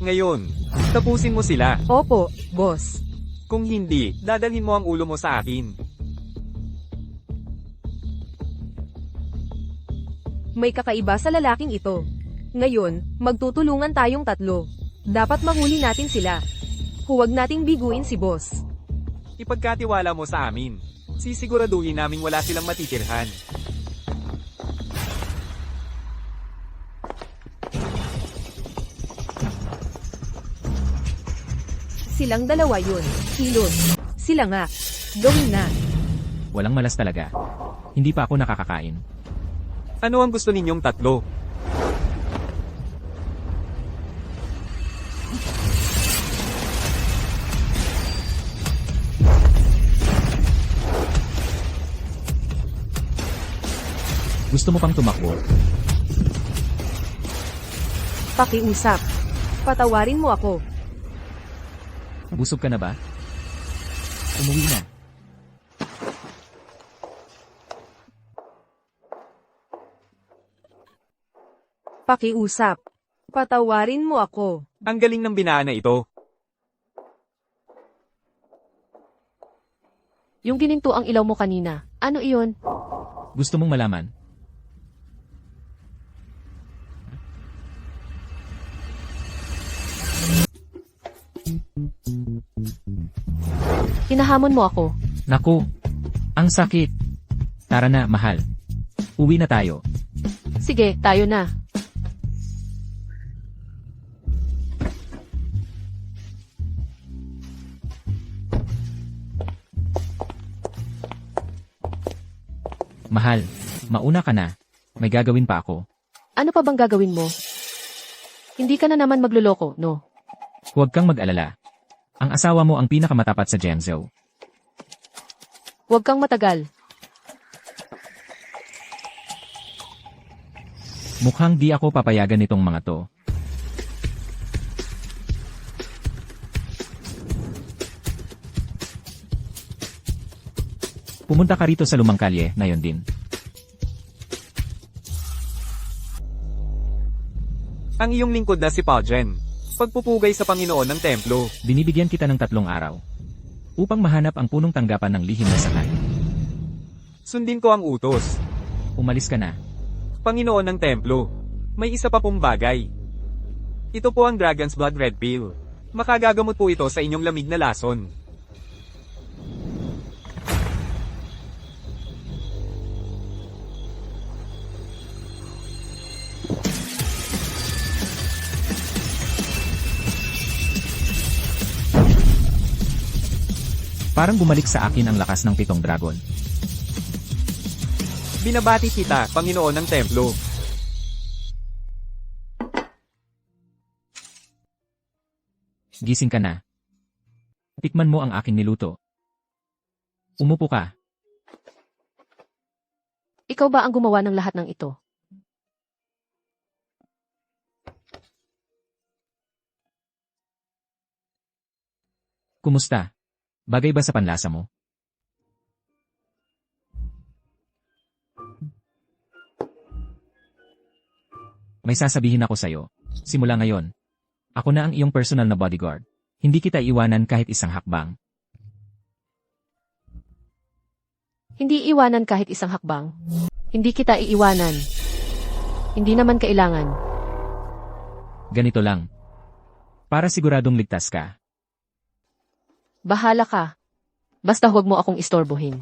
Ngayon, tapusin mo sila. Opo, boss. Kung hindi, dadalhin mo ang ulo mo sa akin. May kakaiba sa lalaking ito. Ngayon, magtutulungan tayong tatlo. Dapat mahuli natin sila. Huwag nating biguin si boss. Ipagkatiwala mo sa amin. Sisiguraduhin naming wala silang matitirhan. Silang dalawa yun. Kilos. Sila nga. Gawin na. Walang malas talaga. Hindi pa ako nakakakain. Ano ang gusto ninyong tatlo? Gusto mo pang tumakbo? Pakiusap. Patawarin mo ako. Busog ka na ba? Umuwi na. Pakiusap. Patawarin mo ako. Ang galing ng binaan na ito. yung gininto ang ilaw mo kanina. Ano iyon? Gusto mong malaman? Hinahamon mo ako. Naku, ang sakit. Tara na, mahal. Uwi na tayo. Sige, tayo na. Mahal, mauna ka na. May gagawin pa ako. Ano pa bang gagawin mo? Hindi ka na naman magluloko, no? Huwag kang mag-alala. Ang asawa mo ang pinakamatapat sa Genzhou. Huwag kang matagal. Mukhang di ako papayagan nitong mga to. Pumunta ka rito sa lumang kalye, na yon din. Ang iyong lingkod na si Pajen. Pagpupugay sa Panginoon ng templo. Binibigyan kita ng 3 araw. Upang mahanap ang punong tanggapan ng lihim na sakay. Sundin ko ang utos. Umalis ka na. Panginoon ng templo. May isa pa pong bagay. Ito po ang Dragon's Blood Red Pill. Makagagamot po ito sa inyong lamig na lason. Parang bumalik sa akin ang lakas ng 7 dragon. Binabati kita, Panginoon ng templo. Gising ka na. Tikman mo ang aking niluto. Umupo ka. Ikaw ba ang gumawa ng lahat ng ito? Kumusta? Bagay ba sa panlasa mo? May sasabihin ako sa'yo. Simula ngayon, ako na ang iyong personal na bodyguard. Hindi kita iwanan kahit isang hakbang. Hindi iwanan kahit isang hakbang. Hindi kita iiwanan. Hindi naman kailangan. Ganito lang. Para siguradong ligtas ka. Bahala ka. Basta huwag mo akong istorbohin.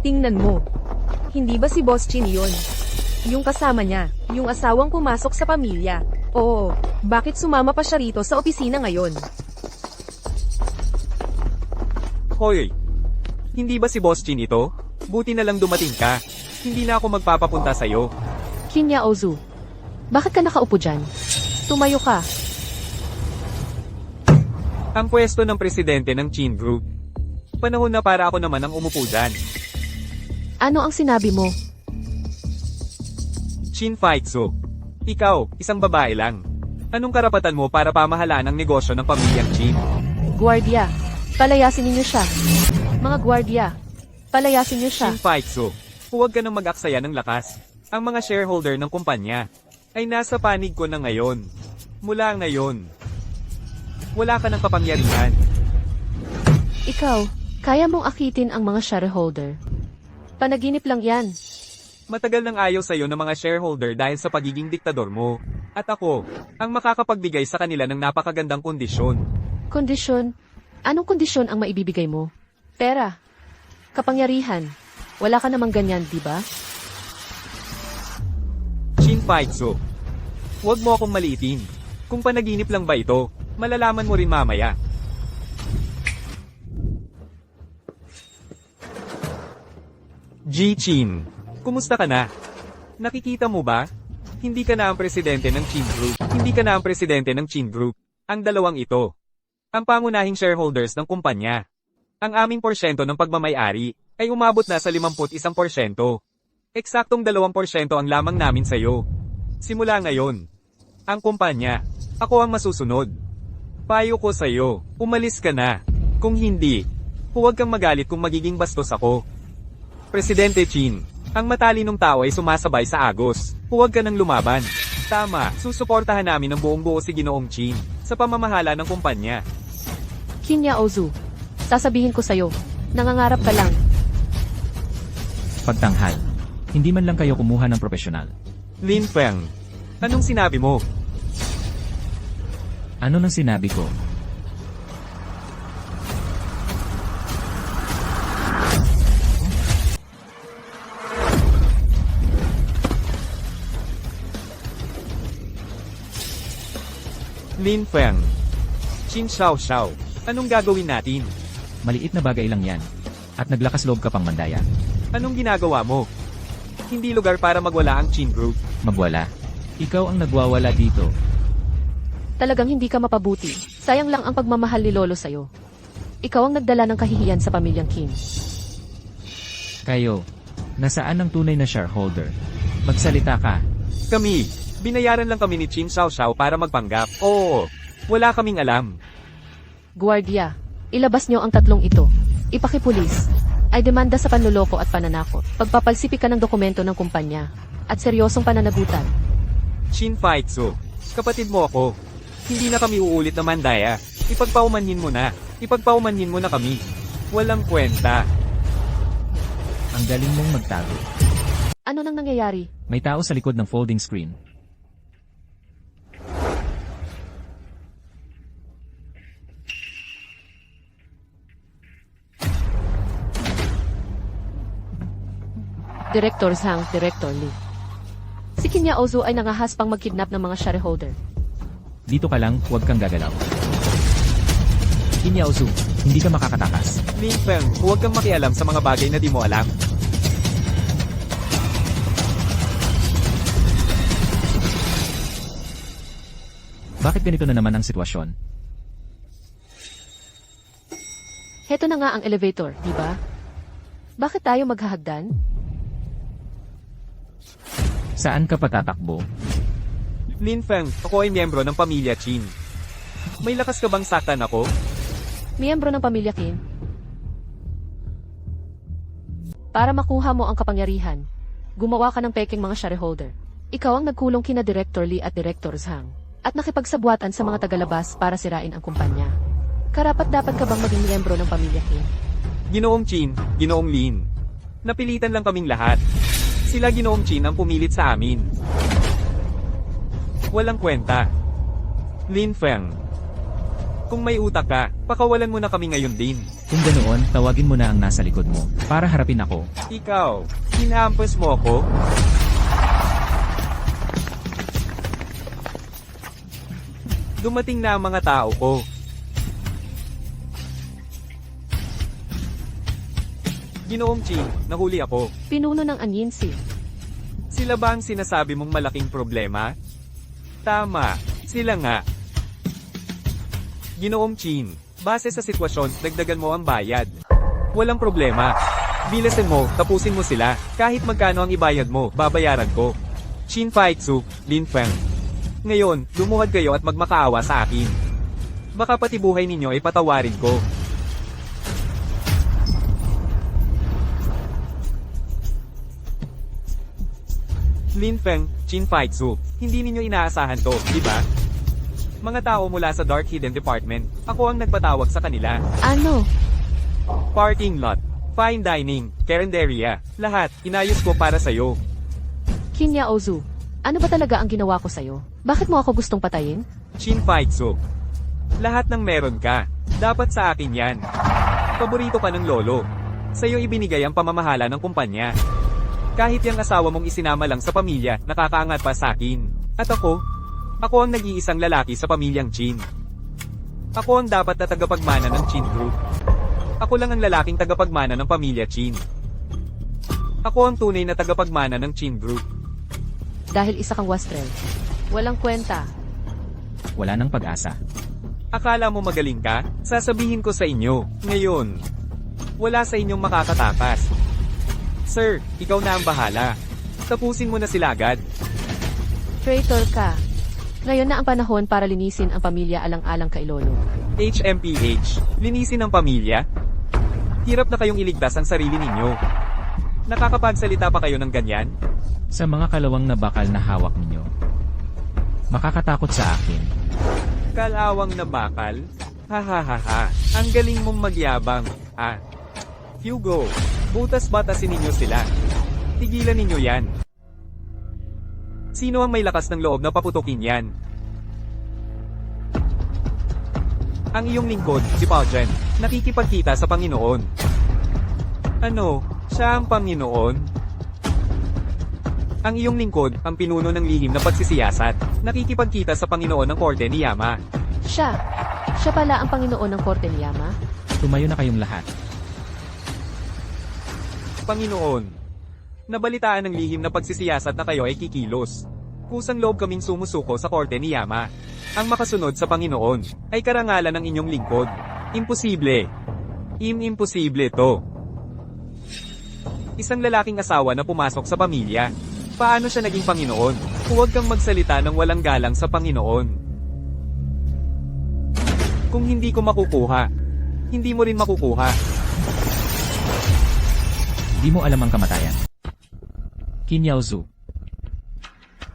Tingnan mo. Hindi ba si Boss Chin yun? Yung kasama niya, yung asawang pumasok sa pamilya. Oo, bakit sumama pa siya rito sa opisina ngayon? Hoy! Hindi ba si Boss Chin ito? Buti na lang dumating ka. Hindi na ako magpapapunta sa'yo. Kinya Ozu, bakit ka nakaupo dyan? Tumayo ka. Ang pwesto ng presidente ng Chin Group. Panahon na para ako naman ang umupo dyan. Ano ang sinabi mo? Chin Faitso. Ikaw, isang babae lang. Anong karapatan mo para pamahalaan ang negosyo ng pamilyang Chin? Guardia, palayasin ninyo siya. Mga guardia, palayasin niyo siya. Chin Faitso. Huwag ka nang mag-aksaya ng lakas. Ang mga shareholder ng kumpanya ay nasa panig ko na ngayon. Mula ngayon. Wala ka ng kapangyarihan. Ikaw, kaya mong akitin ang mga shareholder. Panaginip lang yan. Matagal nang ayaw sa'yo ng mga shareholder dahil sa pagiging diktador mo. At ako, ang makakapagbigay sa kanila ng napakagandang kondisyon. Kondisyon? Anong kondisyon ang maibibigay mo? Pera. Kapangyarihan. Wala ka namang ganyan, di ba? Chin Faitso. Huwag mo akong maliitin. Kung panaginip lang ba ito, malalaman mo rin mamaya. Ji Chin. Kumusta ka na? Nakikita mo ba? Hindi ka na ang presidente ng Chin Group. Hindi ka na ang presidente ng Chin Group. Ang dalawang ito. Ang pangunahing shareholders ng kumpanya. Ang aming porsyento ng pagmamay-ari ay umabot na sa 51%. Eksaktong 2% ang lamang namin sa'yo. Simula ngayon. Ang kumpanya. Ako ang masusunod. Payo ko sa'yo. Umalis ka na. Kung hindi, huwag kang magalit kung magiging bastos ako. Presidente Chin, ang matalinong tao ay sumasabay sa agos. Huwag ka nang lumaban. Tama, susuportahan namin ng buong buo si Ginoong Chin sa pamamahala ng kumpanya. Kinya Ozu, sasabihin ko sa'yo, nangangarap ka lang. Pagtanghal. Hindi man lang kayo kumuha ng profesional. Lin Feng, anong sinabi mo? Ano nang sinabi ko? Lin Feng. Qin Xiao. Anong gagawin natin? Maliit na bagay lang yan. At naglakas loob ka pang mandaya. Anong ginagawa mo? Hindi lugar para magwala ang Qin Group. Magwala. Ikaw ang nagwawala dito. Talagang hindi ka mapabuti. Sayang lang ang pagmamahal ni Lolo sa'yo. Ikaw ang nagdala ng kahihiyan sa pamilyang Qin. Kayo. Nasaan ang tunay na shareholder? Magsalita ka. Kami, binayaran lang kami ni Qin Xiao para magpanggap. Oo, wala kaming alam. Guardia, ilabas niyo ang tatlong ito. Ipakipulis. Ay demanda sa panluloko at pananakot. Pagpapalsipi ka ng dokumento ng kumpanya. At seryosong pananagutan. Qin Faitsu, kapatid mo ako. Hindi na kami uulit na mandaya. Ipagpaumanhin mo na. Ipagpaumanhin mo na kami. Walang kwenta. Ang galing mong magtago. Ano nang nangyayari? May tao sa likod ng folding screen. Director Zhang, Director Lee. Si Kinya Ozu ay nangahas pang magkidnap ng mga shareholder. Dito ka lang, huwag kang gagalaw. Kinyaozu, hindi ka makakatakas. Lin Feng, huwag kang makialam sa mga bagay na di mo alam. Bakit ganito na naman ang sitwasyon? Heto na nga ang elevator, di ba? Bakit tayo maghahagdan? Saan ka patatakbo? Lin Feng, ako ay miyembro ng pamilya Qin. May lakas ka bang saktan ako? Miyembro ng pamilya Qin? Para makuha mo ang kapangyarihan, gumawa ka ng peking mga shareholder. Ikaw ang nagkulong kina Director Lee at Director Zhang, at nakipagsabwatan sa mga tagalabas para sirain ang kumpanya. Karapat-dapat ka bang maging miyembro ng pamilya Qin? Ginoong Qin, Ginoong Lin. Napilitan lang kaming lahat. Sila Ginoong Qin ang pumilit sa amin. Walang kwenta. Lin Feng. Kung may utak ka, pakawalan mo na kami ngayon din. Kung ganoon, tawagin mo na ang nasa likod mo, para harapin ako. Ikaw, hinahampas mo ako? Dumating na ang mga tao ko. Ginoong Qin, nahuli ako. Pinuno ng Anyinsi. Sila ba ang sinasabi mong malaking problema? Tama, sila nga. Ginoong Qin, base sa sitwasyon, dagdagan mo ang bayad. Walang problema. Bilasin mo, tapusin mo sila. Kahit magkano ang ibayad mo, babayaran ko. Qin Faitsu, Lin Feng. Ngayon, lumuhad kayo at magmakaawa sa akin. Baka pati buhay ninyo ay patawarin ko. Lin Feng, Qin Faitsu, hindi ninyo inaasahan to, di ba? Mga tao mula sa Dark Hidden Department, ako ang nagpatawag sa kanila. Ano? Parking lot, fine dining, carinderia, lahat, inayos ko para sa'yo. Kinya Ozu, ano ba talaga ang ginawa ko sa'yo? Bakit mo ako gustong patayin? Qin Faitsu. Lahat ng meron ka, dapat sa akin yan. Paborito ka ng lolo. Sa'yo ibinigay ang pamamahala ng kumpanya. Kahit yung asawa mong isinama lang sa pamilya, nakakaangat pa sa akin. At ako ang nag-iisang lalaki sa pamilyang Qin. Ako ang dapat na tagapagmana ng Qin Group. Ako lang ang lalaking tagapagmana ng pamilya Qin. Ako ang tunay na tagapagmana ng Qin Group. Dahil isa kang wastrel. Walang kwenta. Wala nang pag-asa. Akala mo magaling ka? Sasabihin ko sa inyo, ngayon. Wala sa inyong makakatakas. Sir, ikaw na ang bahala. Tapusin mo na sila agad. Traitor ka. Ngayon na ang panahon para linisin ang pamilya alang-alang kay Lolo. HMPH, linisin ang pamilya. Hirap na kayong iligtas ang sarili ninyo. Nakakapagsalita pa kayo ng ganyan? Sa mga kalawang na bakal na hawak ninyo. Makakatakot sa akin. Kalawang na bakal? Hahaha, ang galing mong magyabang. Hugo, butas-batasin ninyo sila. Tigilan ninyo yan. Sino ang may lakas ng loob na paputukin yan? Ang iyong lingkod, si Pajen, nakikipagkita sa Panginoon. Ano? Siya ang Panginoon? Ang iyong lingkod, ang pinuno ng lihim na pagsisiyasat, nakikipagkita sa Panginoon ng korte ni Yama. Siya. Siya pala ang Panginoon ng Korte ni Yama. Tumayo na kayong lahat. Panginoon, nabalitaan ng lihim na pagsisiyasat na kayo ay kikilos. Kusang loob kaming sumusuko sa korte ni Yama. Ang makasunod sa Panginoon, ay karangalan ng inyong lingkod. Imposible. Imposible to. Isang lalaking asawa na pumasok sa pamilya. Paano siya naging Panginoon? Huwag kang magsalita ng walang galang sa Panginoon. Kung hindi ko makukuha, hindi mo rin makukuha. Di mo alam ang kamatayan. Qin Yaozu.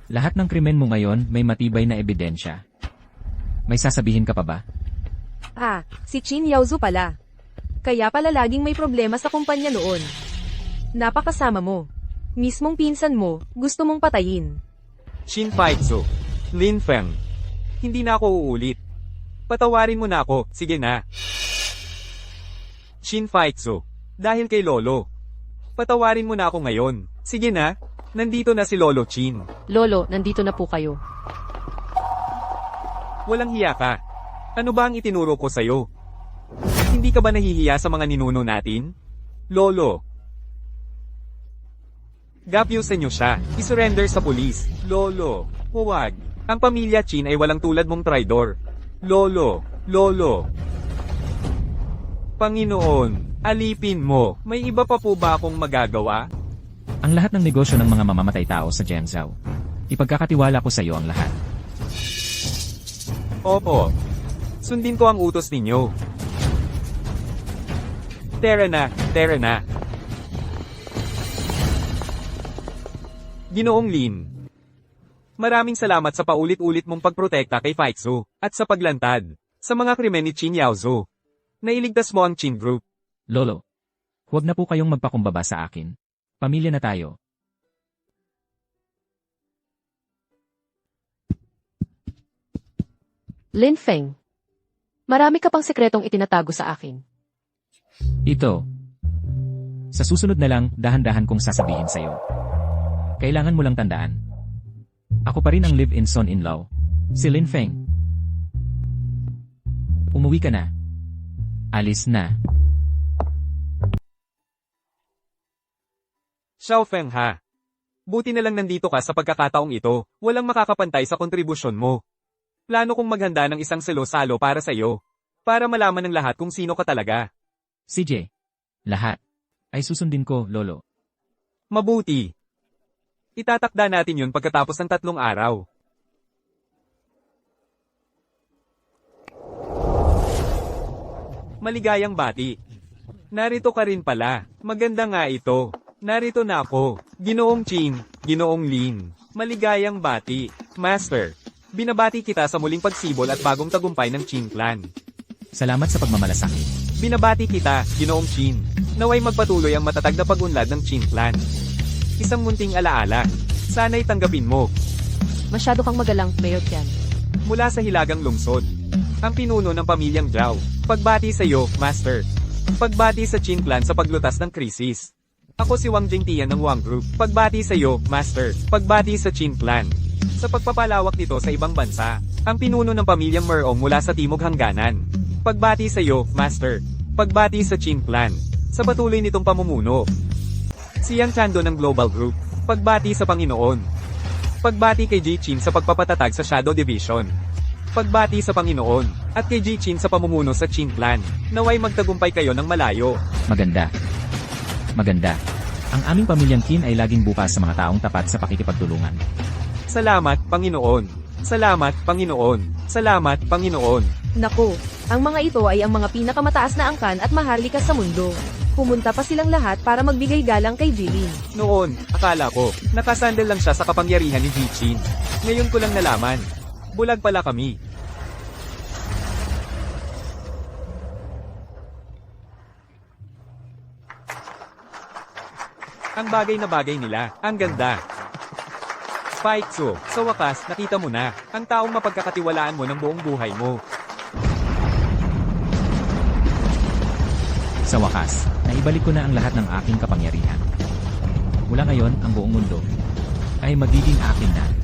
Lahat ng krimen mo ngayon may matibay na ebidensya. May sasabihin ka pa ba? Ah, si Qin Yaozu pala. Kaya pala laging may problema sa kumpanya noon. Napakasama mo. Mismong pinsan mo, gusto mong patayin. Shin Paitsu. Lin Feng. Hindi na ako uulit. Patawarin mo na ako, sige na. Shin Paitsu. Dahil kay Lolo. Patawarin mo na ako ngayon. Sige na, nandito na si Lolo Chin. Lolo, nandito na po kayo. Walang hiya ka. Ano ba ang itinuro ko sa'yo? Hindi ka ba nahihiya sa mga ninuno natin? Lolo. Gapyusan niyo siya. Isurrender sa pulis. Lolo. Huwag. Ang pamilya Chin ay walang tulad mong traidor. Lolo. Lolo. Panginoon, alipin mo. May iba pa po ba akong magagawa? Ang lahat ng negosyo ng mga mamamatay tao sa Zhengzhou. Ipagkakatiwala ko sa iyo ang lahat. Opo. Sundin ko ang utos ninyo. Tara na, tara na. Ginoong Lin. Maraming salamat sa paulit-ulit mong pagprotekta kay Faitsu, at sa paglantad, sa mga krimen ni Qin Yaozu. Nailigtas mo ang Qin Group. Lolo. Huwag na po kayong magpakumbaba sa akin. Pamilya na tayo. Lin Feng. Marami ka pang sekretong itinatago sa akin. Ito. Sa susunod na lang, dahan-dahan kong sasabihin sa'yo. Kailangan mo lang tandaan. Ako pa rin ang live-in son-in-law. Si Lin Feng. Umuwi ka na. Alis na. Xiao Feng ha. Buti na lang nandito ka sa pagkakataong ito, walang makakapantay sa kontribusyon mo. Plano kong maghanda ng isang salo-salo para sa iyo. Para malaman ng lahat kung sino ka talaga. CJ. Lahat. Ay susundin ko, Lolo. Mabuti. Itatakda natin yun pagkatapos ng 3 araw. Maligayang bati. Narito ka rin pala. Maganda nga ito. Narito na ako. Ginoong Chin, Ginoong Lin. Maligayang bati. Master. Binabati kita sa muling pagsibol at bagong tagumpay ng Chin Clan. Salamat sa pagmamalasakit. Binabati kita, Ginoong Chin. Naway magpatuloy ang matatag na pag-unlad ng Chin Clan. Isang munting alaala. Sana'y tanggapin mo. Masyado kang magalang, Mayor Tian. Mula sa Hilagang Lungsod. Ang pinuno ng pamilyang Zhao. Pagbati sa iyo, Master. Pagbati sa Chin Clan sa paglutas ng krisis. Ako si Wang Jingtian ng Wang Group. Pagbati sa iyo, Master. Pagbati sa Chin Clan. Sa pagpapalawak nito sa ibang bansa. Ang pinuno ng pamilyang Merong mula sa Timog Hangganan. Pagbati sa iyo, Master. Pagbati sa Chin Clan. Sa patuloy nitong pamumuno. Si Yang Chando ng Global Group. Pagbati sa Panginoon. Pagbati kay Ji Chin sa pagpapatatag sa Shadow Division. Pagbati sa Panginoon. At kay Ji Chin sa pamumuno sa Chin Clan. Naway magtagumpay kayo ng malayo. Maganda. Maganda. Ang aming pamilyang Qin ay laging bukas sa mga taong tapat sa pakikipagtulungan. Salamat, Panginoon. Salamat, Panginoon. Salamat, Panginoon. Naku, ang mga ito ay ang mga pinakamataas na angkan at maharlika sa mundo. Pumunta pa silang lahat para magbigay galang kay Jilin. Noon, akala ko, nakasandal lang siya sa kapangyarihan ni Ji Chin. Ngayon ko lang nalaman. Bulag pala kami. Ang bagay na bagay nila, ang ganda. Faitsu, sa wakas, nakita mo na, ang taong mapagkakatiwalaan mo ng buong buhay mo. Sa wakas, naibalik ko na ang lahat ng aking kapangyarihan. Mula ngayon, ang buong mundo ay magiging akin na.